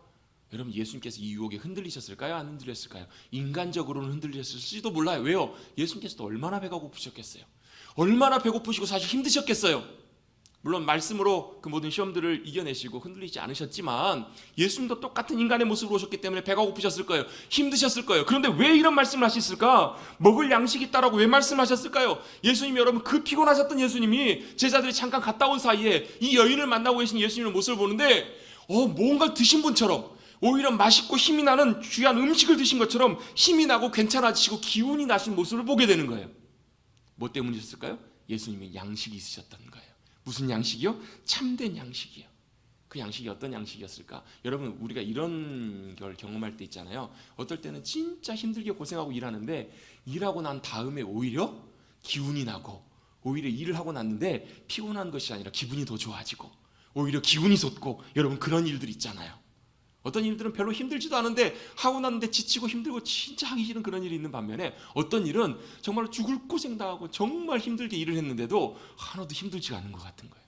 여러분 예수님께서 이 유혹에 흔들리셨을까요? 안 흔들렸을까요? 인간적으로는 흔들렸을지도 몰라요. 왜요? 예수님께서도 얼마나 배가 고프셨겠어요. 얼마나 배고프시고 사실 힘드셨겠어요. 물론 말씀으로 그 모든 시험들을 이겨내시고 흔들리지 않으셨지만 예수님도 똑같은 인간의 모습으로 오셨기 때문에 배가 고프셨을 거예요. 힘드셨을 거예요. 그런데 왜 이런 말씀을 하셨을까? 먹을 양식이 있다라고 왜 말씀하셨을까요? 예수님이 여러분 그 피곤하셨던 예수님이 제자들이 잠깐 갔다 온 사이에 이 여인을 만나고 계신 예수님의 모습을 보는데 뭔가 드신 분처럼 오히려 맛있고 힘이 나는 귀한 음식을 드신 것처럼 힘이 나고 괜찮아지시고 기운이 나신 모습을 보게 되는 거예요. 뭐 때문이셨을까요? 예수님이 양식이 있으셨던 거예요. 무슨 양식이요? 참된 양식이요. 그 양식이 어떤 양식이었을까? 여러분 우리가 이런 걸 경험할 때 있잖아요. 어떨 때는 진짜 힘들게 고생하고 일하는데 일하고 난 다음에 오히려 기운이 나고 오히려 일을 하고 났는데 피곤한 것이 아니라 기분이 더 좋아지고 오히려 기운이 솟고 여러분 그런 일들 있잖아요. 어떤 일들은 별로 힘들지도 않은데 하고 났는데 지치고 힘들고 진짜 하기 싫은 그런 일이 있는 반면에 어떤 일은 정말 죽을 고생 당하고 정말 힘들게 일을 했는데도 하나도 힘들지가 않은 것 같은 거예요.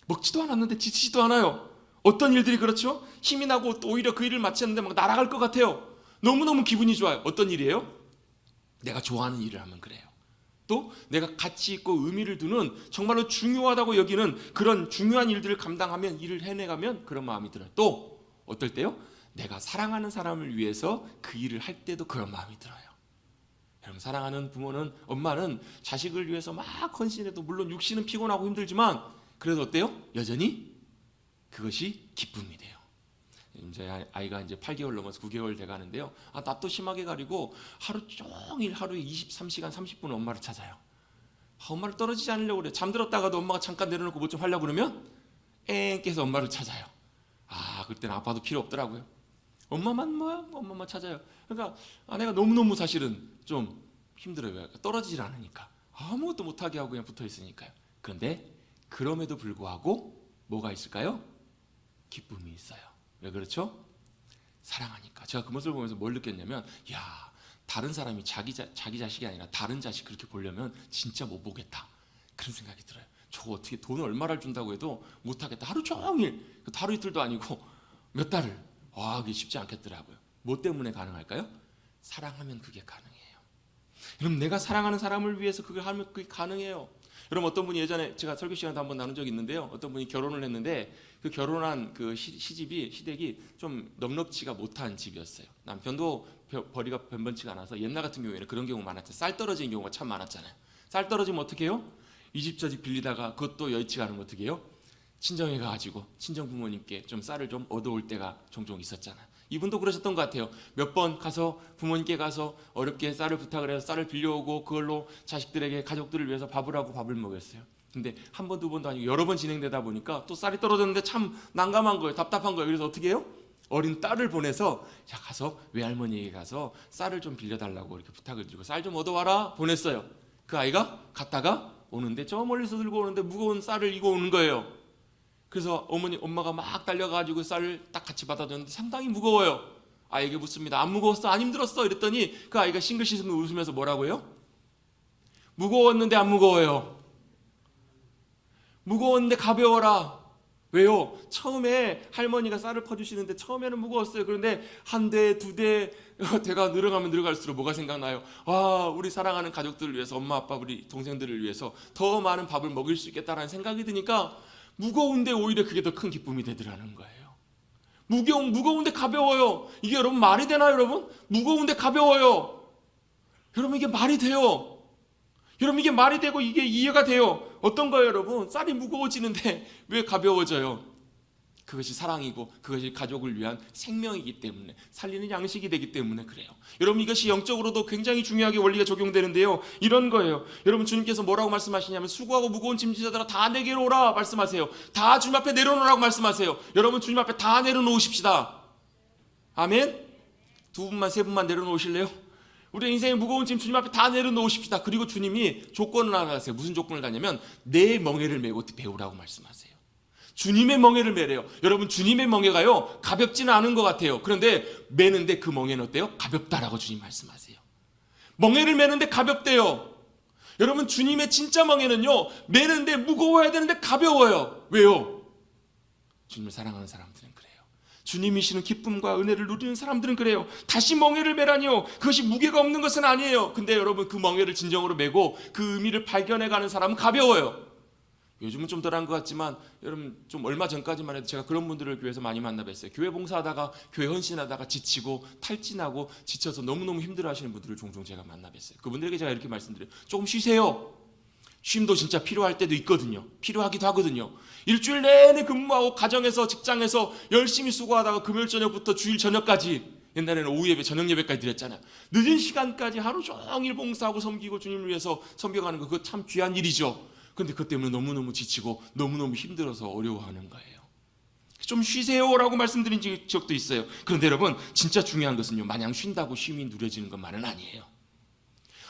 먹지도 않았는데 지치지도 않아요. 어떤 일들이 그렇죠? 힘이 나고 오히려 그 일을 마쳤는데 막 날아갈 것 같아요. 너무너무 기분이 좋아요. 어떤 일이에요? 내가 좋아하는 일을 하면 그래요. 또 내가 가치 있고 의미를 두는 정말로 중요하다고 여기는 그런 중요한 일들을 감당하면 일을 해내가면 그런 마음이 들어요. 또 어떨 때요? 내가 사랑하는 사람을 위해서 그 일을 할 때도 그런 마음이 들어요. 여러분 사랑하는 부모는 엄마는 자식을 위해서 막 헌신해도 물론 육신은 피곤하고 힘들지만 그래도 어때요? 여전히 그것이 기쁨이 돼요. 이제 아이가 이제 8개월 넘어서 9개월 돼 가는데요. 낯도 심하게 가리고 하루 종일 하루에 23시간 30분 엄마를 찾아요. 엄마를 떨어지지 않으려고 그래요. 잠들었다가도 엄마가 잠깐 내려놓고 뭐 좀 하려고 그러면 엥 깨서 엄마를 찾아요. 그때는 아빠도 필요 없더라고요. 엄마만 찾아요. 그러니까 아내가 너무너무 사실은 좀 힘들어요. 떨어지질 않으니까. 아무것도 못하게 하고 그냥 붙어 있으니까요. 그런데 그럼에도 불구하고 뭐가 있을까요? 기쁨이 있어요. 왜 그렇죠? 사랑하니까. 제가 그 모습을 보면서 뭘 느꼈냐면 다른 사람이 자기 자식이 아니라 다른 자식 그렇게 보려면 진짜 못 보겠다. 그런 생각이 들어요. 저거 어떻게 돈을 얼마를 준다고 해도 못하겠다. 하루 종일 하루 이틀도 아니고 몇 달을 그게 쉽지 않겠더라고요. 뭐 때문에 가능할까요? 사랑하면 그게 가능해요. 여러분 내가 사랑하는 사람을 위해서 그걸 하면 그게 가능해요. 여러분 어떤 분이 예전에 제가 설교 시간에 한번 나눈 적이 있는데요. 어떤 분이 결혼을 했는데 그 결혼한 그 시댁이 좀 넉넉지가 못한 집이었어요. 남편도 벌이가 변변치가 않아서 옛날 같은 경우에는 그런 경우 많았죠. 쌀 떨어지는 경우가 참 많았잖아요. 쌀 떨어지면 어떻게 해요? 이 집 저 집 빌리다가 그것도 여의치가 않으면 어떻게 해요? 친정에 가가지고 친정 부모님께 좀 쌀을 좀 얻어올 때가 종종 있었잖아요. 이분도 그러셨던 것 같아요. 몇 번 가서 부모님께 가서 어렵게 쌀을 부탁을 해서 쌀을 빌려오고 그걸로 자식들에게 가족들을 위해서 밥을 하고 밥을 먹였어요. 근데 한 번, 두 번도 아니고 여러 번 진행되다 보니까 또 쌀이 떨어졌는데 참 난감한 거예요. 답답한 거예요. 그래서 어떻게 해요? 어린 딸을 보내서 가서 외할머니에게 가서 쌀을 좀 빌려달라고 이렇게 부탁을 드리고 쌀 좀 얻어와라 보냈어요. 그 아이가 갔다가 오는데 저 멀리서 들고 오는데 무거운 쌀을 이고 오는 거예요. 그래서 엄마가 막 달려가지고 쌀을 딱 같이 받아줬는데 상당히 무거워요. 아이에게 묻습니다. 안 무거웠어? 안 힘들었어? 이랬더니 그 아이가 싱글싱글 웃으면서 뭐라고 해요? 무거웠는데 안 무거워요. 무거웠는데 가벼워라. 왜요? 처음에 할머니가 쌀을 퍼주시는데 처음에는 무거웠어요. 그런데 한 대, 두 대, 대가 늘어가면 늘어갈수록 뭐가 생각나요? 우리 사랑하는 가족들을 위해서 엄마, 아빠, 우리 동생들을 위해서 더 많은 밥을 먹일 수 있겠다라는 생각이 드니까 무거운데 오히려 그게 더 큰 기쁨이 되더라는 거예요. 무거운데 가벼워요. 이게 여러분 말이 되나요, 여러분? 무거운데 가벼워요. 여러분 이게 말이 돼요. 여러분 이게 말이 되고 이게 이해가 돼요. 어떤 거예요, 여러분? 쌀이 무거워지는데 왜 가벼워져요? 그것이 사랑이고 그것이 가족을 위한 생명이기 때문에 살리는 양식이 되기 때문에 그래요. 여러분 이것이 영적으로도 굉장히 중요하게 원리가 적용되는데요. 이런 거예요. 여러분 주님께서 뭐라고 말씀하시냐면 수고하고 무거운 짐진 자들아 다 내게로 오라 말씀하세요. 다 주님 앞에 내려놓으라고 말씀하세요. 여러분 주님 앞에 다 내려놓으십시다. 아멘. 두 분만 세 분만 내려놓으실래요? 우리 인생의 무거운 짐 주님 앞에 다 내려놓으십시다. 그리고 주님이 조건을 하나 하세요. 무슨 조건을 다냐면 내 멍에를 메고 배우라고 말씀하세요. 주님의 멍에를 메래요. 여러분, 주님의 멍에가요 가볍지는 않은 것 같아요. 그런데 메는데 그 멍에는 어때요? 가볍다라고 주님 말씀하세요. 멍에를 메는데 가볍대요. 여러분, 주님의 진짜 멍에는요 메는데 무거워야 되는데 가벼워요. 왜요? 주님을 사랑하는 사람들은 그래요. 주님이시는 기쁨과 은혜를 누리는 사람들은 그래요. 다시 멍에를 메라니요, 그것이 무게가 없는 것은 아니에요. 근데 여러분, 그 멍에를 진정으로 메고 그 의미를 발견해가는 사람은 가벼워요. 요즘은 좀 덜한 것 같지만 여러분, 좀 얼마 전까지만 해도 제가 그런 분들을 교회에서 많이 만나뵀어요. 교회 봉사하다가, 교회 헌신하다가 지치고 탈진하고 지쳐서 너무너무 힘들어하시는 분들을 종종 제가 만나뵀어요. 그분들에게 제가 이렇게 말씀드려요. 조금 쉬세요. 쉼도 진짜 필요할 때도 있거든요. 필요하기도 하거든요. 일주일 내내 근무하고 가정에서, 직장에서 열심히 수고하다가 금요일 저녁부터 주일 저녁까지, 옛날에는 오후 예배, 저녁 예배까지 드렸잖아요. 늦은 시간까지 하루 종일 봉사하고 섬기고 주님을 위해서 섬겨가는 거, 그거 참 귀한 일이죠. 그런데 그것 때문에 너무너무 지치고 너무너무 힘들어서 어려워하는 거예요. 좀 쉬세요라고 말씀드린 적도 있어요. 그런데 여러분, 진짜 중요한 것은요, 마냥 쉰다고 쉼이 누려지는 것만은 아니에요.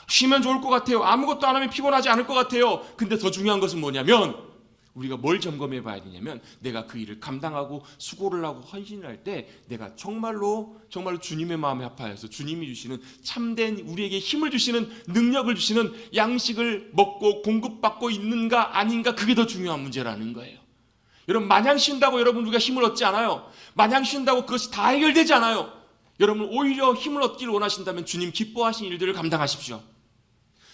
쉬면 좋을 것 같아요. 아무것도 안 하면 피곤하지 않을 것 같아요. 근데 더 중요한 것은 뭐냐면, 우리가 뭘 점검해 봐야 되냐면, 내가 그 일을 감당하고 수고를 하고 헌신을 할 때 내가 정말로 주님의 마음에 합하여서 주님이 주시는 참된, 우리에게 힘을 주시는, 능력을 주시는 양식을 먹고 공급받고 있는가 아닌가, 그게 더 중요한 문제라는 거예요. 여러분, 마냥 쉰다고 여러분 우리가 힘을 얻지 않아요. 마냥 쉰다고 그것이 다 해결되지 않아요. 여러분, 오히려 힘을 얻기를 원하신다면 주님 기뻐하신 일들을 감당하십시오.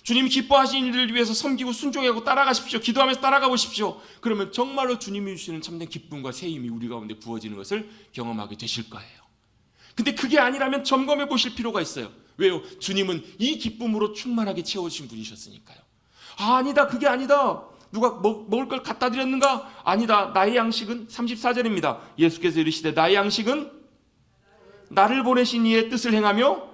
주님이 기뻐하시는 일들을 위해서 섬기고 순종하고 따라가십시오. 기도하면서 따라가 보십시오. 그러면 정말로 주님이 주시는 참된 기쁨과 새 힘이 우리 가운데 부어지는 것을 경험하게 되실 거예요. 근데 그게 아니라면 점검해 보실 필요가 있어요. 왜요? 주님은 이 기쁨으로 충만하게 채워주신 분이셨으니까요. 아니다, 그게 아니다. 누가 먹을 걸 갖다 드렸는가? 아니다. 나의 양식은, 34절입니다. 예수께서 이르시되 나의 양식은 나를 보내신 이의 뜻을 행하며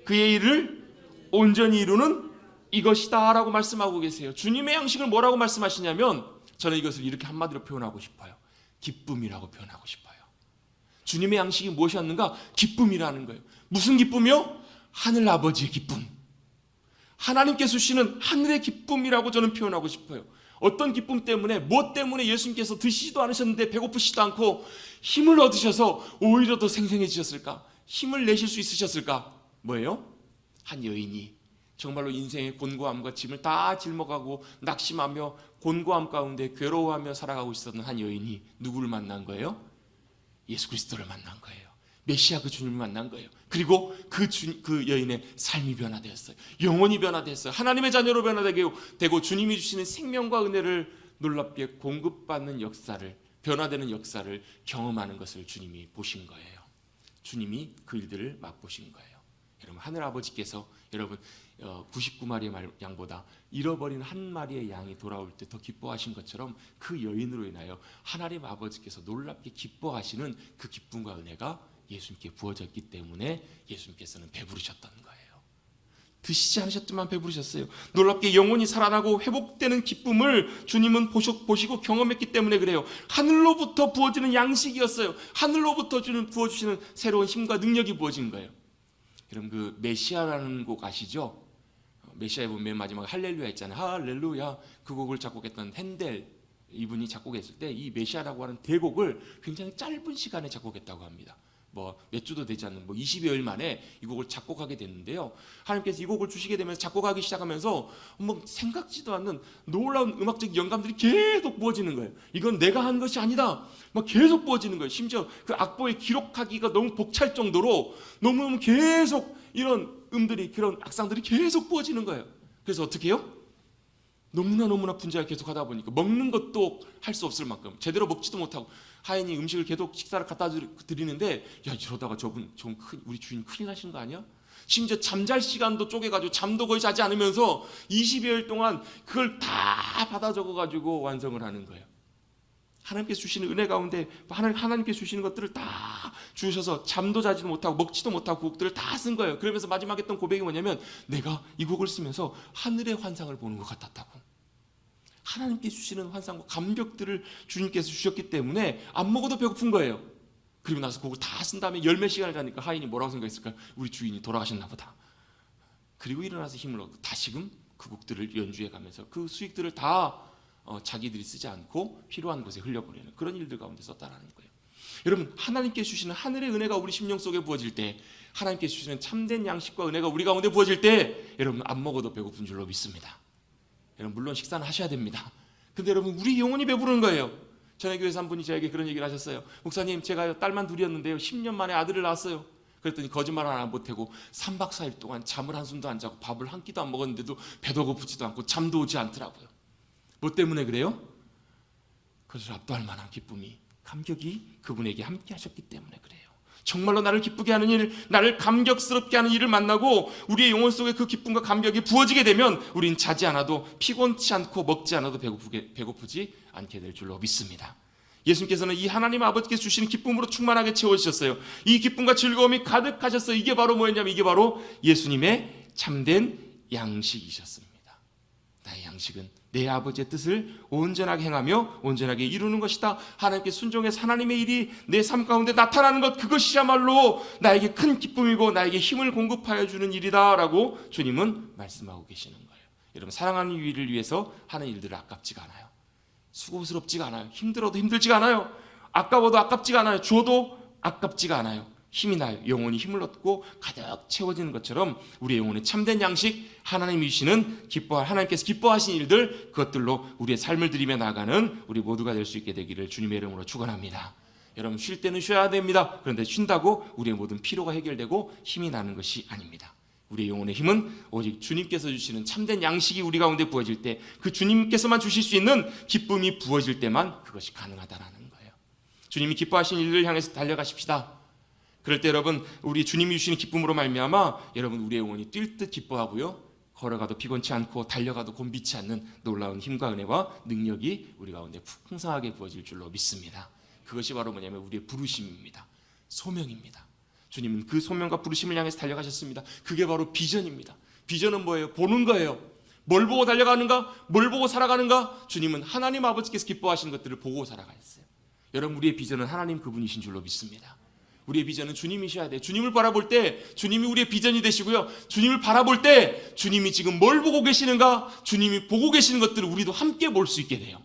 그의 일을 온전히 이루는 이것이다 라고 말씀하고 계세요. 주님의 양식을 뭐라고 말씀하시냐면, 저는 이것을 이렇게 한마디로 표현하고 싶어요. 기쁨이라고 표현하고 싶어요. 주님의 양식이 무엇이었는가? 기쁨이라는 거예요. 무슨 기쁨이요? 하늘 아버지의 기쁨, 하나님께서 주시는 하늘의 기쁨이라고 저는 표현하고 싶어요. 어떤 기쁨 때문에, 무엇 때문에 예수님께서 드시지도 않으셨는데 배고프시지도 않고 힘을 얻으셔서 오히려 더 생생해지셨을까? 힘을 내실 수 있으셨을까? 뭐예요? 한 여인이 정말로 인생의 곤고함과 짐을 다 짊어가고 낙심하며 곤고함 가운데 괴로워하며 살아가고 있었던 한 여인이 누구를 만난 거예요? 예수 그리스도를 만난 거예요. 메시아 그 주님을 만난 거예요. 그리고 그 여인의 삶이 변화되었어요. 영혼이 변화되었어요. 하나님의 자녀로 변화되고 주님이 주시는 생명과 은혜를 놀랍게 공급받는 역사를, 변화되는 역사를 경험하는 것을 주님이 보신 거예요. 주님이 그 일들을 맛보신 거예요. 여러분, 하늘 아버지께서 여러분 99마리의 양보다 잃어버린 한 마리의 양이 돌아올 때 더 기뻐하신 것처럼, 그 여인으로 인하여 하나님 아버지께서 놀랍게 기뻐하시는 그 기쁨과 은혜가 예수님께 부어졌기 때문에 예수님께서는 배부르셨던 거예요. 드시지 않으셨지만 배부르셨어요. 놀랍게 영혼이 살아나고 회복되는 기쁨을 주님은 보시고 경험했기 때문에 그래요. 하늘로부터 부어지는 양식이었어요. 하늘로부터 부어주시는 새로운 힘과 능력이 부어진 거예요. 여러분, 그 메시아라는 곡 아시죠? 메시아에 보면 맨 마지막에 할렐루야 있잖아요. 할렐루야. 그 곡을 작곡했던 핸델, 이분이 작곡했을 때 이 메시아라고 하는 대곡을 굉장히 짧은 시간에 작곡했다고 합니다. 몇 주도 되지 않는 20여일 만에 이 곡을 작곡하게 됐는데요. 하나님께서 이 곡을 주시게 되면서 작곡하기 시작하면서 생각지도 않는 놀라운 음악적 영감들이 계속 부어지는 거예요. 이건 내가 한 것이 아니다. 계속 부어지는 거예요. 심지어 그 악보에 기록하기가 너무 벅찰 정도로 너무너무 계속 이런 음들이, 그런 악상들이 계속 부어지는 거예요. 그래서 어떻게 해요? 너무나 분주하게 계속 하다 보니까 먹는 것도 할 수 없을 만큼 제대로 먹지도 못하고, 하인이 음식을 계속 식사를 갖다 드리는데, 야, 이러다가 우리 주인 큰일 나시는 거 아니야? 심지어 잠잘 시간도 쪼개가지고 잠도 거의 자지 않으면서 20여일 동안 그걸 다 받아 적어가지고 완성을 하는 거예요. 하나님께서 주시는 은혜 가운데 하나님께서 주시는 것들을 다 주셔서 잠도 자지도 못하고 먹지도 못하고 그 곡들을 다 쓴 거예요. 그러면서 마지막에 했던 고백이 뭐냐면, 내가 이 곡을 쓰면서 하늘의 환상을 보는 것 같았다고. 하나님께서 주시는 환상과 감격들을 주님께서 주셨기 때문에 안 먹어도 배고픈 거예요. 그리고 나서 곡을 다 쓴 다음에 열몇 시간을 자니까 하인이 뭐라고 생각했을까요? 우리 주인이 돌아가셨나 보다. 그리고 일어나서 힘을 얻고 다시금 그 곡들을 연주해 가면서 그 수익들을 다 자기들이 쓰지 않고 필요한 곳에 흘려보내는 그런 일들 가운데 썼다라는 거예요. 여러분, 하나님께 주시는 하늘의 은혜가 우리 심령 속에 부어질 때, 하나님께 주시는 참된 양식과 은혜가 우리 가운데 부어질 때, 여러분 안 먹어도 배고픈 줄로 믿습니다. 여러분 물론 식사는 하셔야 됩니다. 근데 여러분 우리 영혼이 배부른 거예요. 전에 교회에서 한 분이 저에게 그런 얘기를 하셨어요. 목사님, 제가 딸만 둘이었는데요 10년 만에 아들을 낳았어요. 그랬더니 거짓말 하나 안 보태고 3박 4일 동안 잠을 한숨도 안 자고 밥을 한 끼도 안 먹었는데도 배도 고프지도 않고 잠도 오지 않더라고요. 뭐 때문에 그래요? 그것을 압도할 만한 기쁨이, 감격이 그분에게 함께 하셨기 때문에 그래요. 정말로 나를 기쁘게 하는 일, 나를 감격스럽게 하는 일을 만나고 우리의 영혼 속에 그 기쁨과 감격이 부어지게 되면 우린 자지 않아도, 피곤치 않고, 먹지 않아도 배고프지 않게 될 줄로 믿습니다. 예수님께서는 이 하나님 아버지께서 주시는 기쁨으로 충만하게 채워주셨어요. 이 기쁨과 즐거움이 가득하셨어요. 이게 바로 뭐였냐면 이게 바로 예수님의 참된 양식이셨습니다. 나의 양식은 내 아버지의 뜻을 온전하게 행하며 온전하게 이루는 것이다. 하나님께 순종해서 하나님의 일이 내 삶 가운데 나타나는 것, 그것이야말로 나에게 큰 기쁨이고 나에게 힘을 공급하여 주는 일이다 라고 주님은 말씀하고 계시는 거예요. 여러분, 사랑하는 일을 위해서 하는 일들은 아깝지가 않아요. 수고스럽지가 않아요. 힘들어도 힘들지가 않아요. 아까워도 아깝지가 않아요. 주어도 아깝지가 않아요. 힘이 나요. 영혼이 힘을 얻고 가득 채워지는 것처럼 우리의 영혼의 참된 양식, 하나님이 주시는 하나님께서 기뻐하신 일들, 그것들로 우리의 삶을 드리며 나아가는 우리 모두가 될 수 있게 되기를 주님의 이름으로 축원합니다. 여러분, 쉴 때는 쉬어야 됩니다. 그런데 쉰다고 우리의 모든 피로가 해결되고 힘이 나는 것이 아닙니다. 우리의 영혼의 힘은 오직 주님께서 주시는 참된 양식이 우리 가운데 부어질 때, 그 주님께서만 주실 수 있는 기쁨이 부어질 때만 그것이 가능하다라는 거예요. 주님이 기뻐하신 일을 향해서 달려가십시다. 그럴 때 여러분, 우리 주님이 주시는 기쁨으로 말미암아 여러분 우리의 영혼이 뛸 듯 기뻐하고요, 걸어가도 피곤치 않고 달려가도 곤비치 않는 놀라운 힘과 은혜와 능력이 우리 가운데 풍성하게 부어질 줄로 믿습니다. 그것이 바로 뭐냐면 우리의 부르심입니다. 소명입니다. 주님은 그 소명과 부르심을 향해서 달려가셨습니다. 그게 바로 비전입니다. 비전은 뭐예요? 보는 거예요. 뭘 보고 달려가는가? 뭘 보고 살아가는가? 주님은 하나님 아버지께서 기뻐하시는 것들을 보고 살아가셨어요. 여러분, 우리의 비전은 하나님 그분이신 줄로 믿습니다. 우리의 비전은 주님이셔야 돼요. 주님을 바라볼 때 주님이 우리의 비전이 되시고요, 주님을 바라볼 때 주님이 지금 뭘 보고 계시는가, 주님이 보고 계시는 것들을 우리도 함께 볼 수 있게 돼요.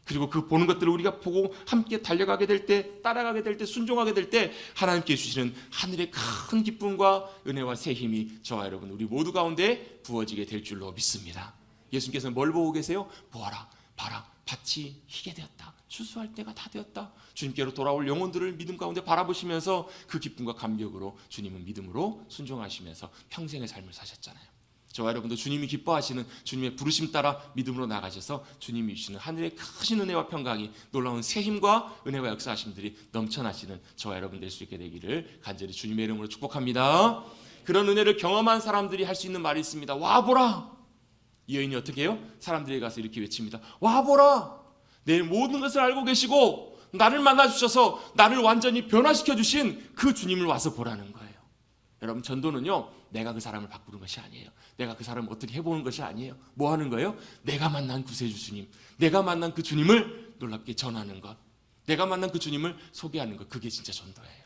그리고 그 보는 것들을 우리가 보고 함께 달려가게 될 때, 따라가게 될 때, 순종하게 될 때 하나님께 주시는 하늘의 큰 기쁨과 은혜와 새 힘이 저와 여러분 우리 모두 가운데 부어지게 될 줄로 믿습니다. 예수님께서는 뭘 보고 계세요? 보아라, 봐라, 밭이 희게 되었다. 추수할 때가 다 되었다. 주님께로 돌아올 영혼들을 믿음 가운데 바라보시면서 그 기쁨과 감격으로 주님은 믿음으로 순종하시면서 평생의 삶을 사셨잖아요. 저와 여러분도 주님이 기뻐하시는 주님의 부르심 따라 믿음으로 나가셔서 주님이 주시는 하늘의 크신 은혜와 평강이, 놀라운 새 힘과 은혜와 역사하심들이 넘쳐나시는 저와 여러분 될 수 있게 되기를 간절히 주님의 이름으로 축복합니다. 그런 은혜를 경험한 사람들이 할 수 있는 말이 있습니다. 와보라. 이 여인이 어떻게 해요? 사람들에게 가서 이렇게 외칩니다. 와보라. 내 모든 것을 알고 계시고 나를 만나주셔서 나를 완전히 변화시켜 주신 그 주님을 와서 보라는 거예요. 여러분, 전도는요, 내가 그 사람을 바꾸는 것이 아니에요. 내가 그 사람을 어떻게 해보는 것이 아니에요. 뭐 하는 거예요? 내가 만난 구세주 주님, 내가 만난 그 주님을 놀랍게 전하는 것, 내가 만난 그 주님을 소개하는 것, 그게 진짜 전도예요.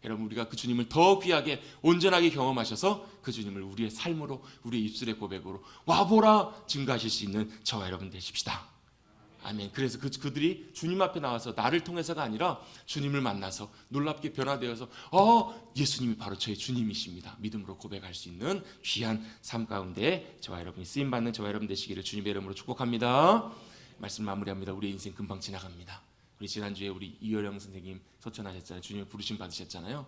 여러분, 우리가 그 주님을 더 귀하게 온전하게 경험하셔서 그 주님을 우리의 삶으로, 우리의 입술의 고백으로 와보라 증거하실 수 있는 저와 여러분 되십시다. 아멘. 그래서 그들이 주님 앞에 나와서 나를 통해서가 아니라 주님을 만나서 놀랍게 변화되어서 예수님이 바로 저의 주님이십니다, 믿음으로 고백할 수 있는 귀한 삶 가운데 저와 여러분이 쓰임받는 저와 여러분 되시기를 주님의 이름으로 축복합니다. 말씀 마무리합니다. 우리 인생 금방 지나갑니다. 우리 지난주에 우리 이효령 선생님 소천하셨잖아요. 주님의 부르심 받으셨잖아요.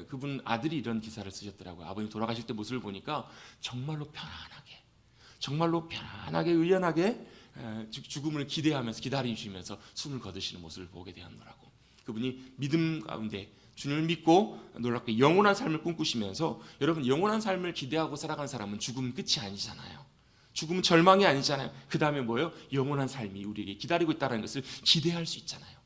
그분 아들이 이런 기사를 쓰셨더라고요. 아버님 돌아가실 때 모습을 보니까 정말로 편안하게 의연하게 죽음을 기대하면서 기다리시면서 숨을 거두시는 모습을 보게 되었노라고. 그분이 믿음 가운데 주님을 믿고 놀랍게 영원한 삶을 꿈꾸시면서, 여러분, 영원한 삶을 기대하고 살아가는 사람은 죽음 끝이 아니잖아요. 죽음은 절망이 아니잖아요. 그 다음에 뭐예요? 영원한 삶이 우리에게 기다리고 있다는 것을 기대할 수 있잖아요.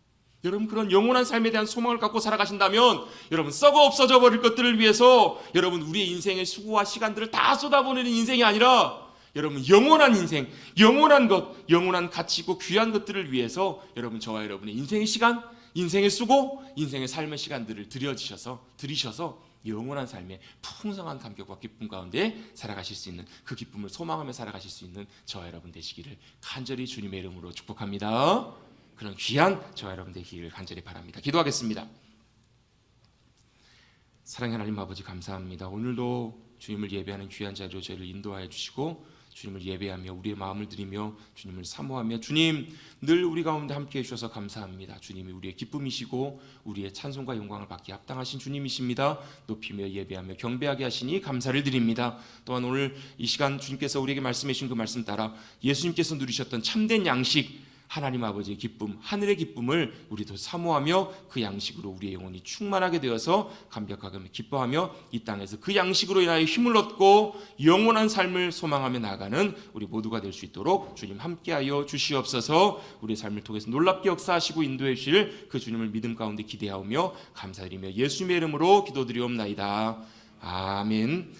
여러분, 그런 영원한 삶에 대한 소망을 갖고 살아가신다면 여러분, 썩어 없어져 버릴 것들을 위해서 여러분 우리의 인생의 수고와 시간들을 다 쏟아보내는 인생이 아니라 여러분 영원한 인생, 영원한 것, 영원한 가치 있고 귀한 것들을 위해서 여러분 저와 여러분의 인생의 시간, 인생의 수고, 인생의 삶의 시간들을 들이셔서 영원한 삶의 풍성한 감격과 기쁨 가운데 살아가실 수 있는, 그 기쁨을 소망하며 살아가실 수 있는 저와 여러분 되시기를 간절히 주님의 이름으로 축복합니다. 그런 귀한 저와 여러분 되시기를 간절히 바랍니다. 기도하겠습니다. 사랑의 하나님 아버지, 감사합니다. 오늘도 주님을 예배하는 귀한 자리로 저희를 인도하여 주시고, 주님을 예배하며 우리의 마음을 드리며 주님을 사모하며, 주님 늘 우리 가운데 함께해 주셔서 감사합니다. 주님이 우리의 기쁨이시고 우리의 찬송과 영광을 받기 합당하신 주님이십니다. 높이며 예배하며 경배하게 하시니 감사를 드립니다. 또한 오늘 이 시간 주님께서 우리에게 말씀해 주신 그 말씀 따라 예수님께서 누리셨던 참된 양식, 하나님 아버지의 기쁨, 하늘의 기쁨을 우리도 사모하며 그 양식으로 우리의 영혼이 충만하게 되어서 감격하며 기뻐하며 이 땅에서 그 양식으로 인하여 힘을 얻고 영원한 삶을 소망하며 나아가는 우리 모두가 될 수 있도록 주님 함께하여 주시옵소서. 우리의 삶을 통해서 놀랍게 역사하시고 인도해 주실 그 주님을 믿음 가운데 기대하며 감사드리며 예수님의 이름으로 기도드리옵나이다. 아멘.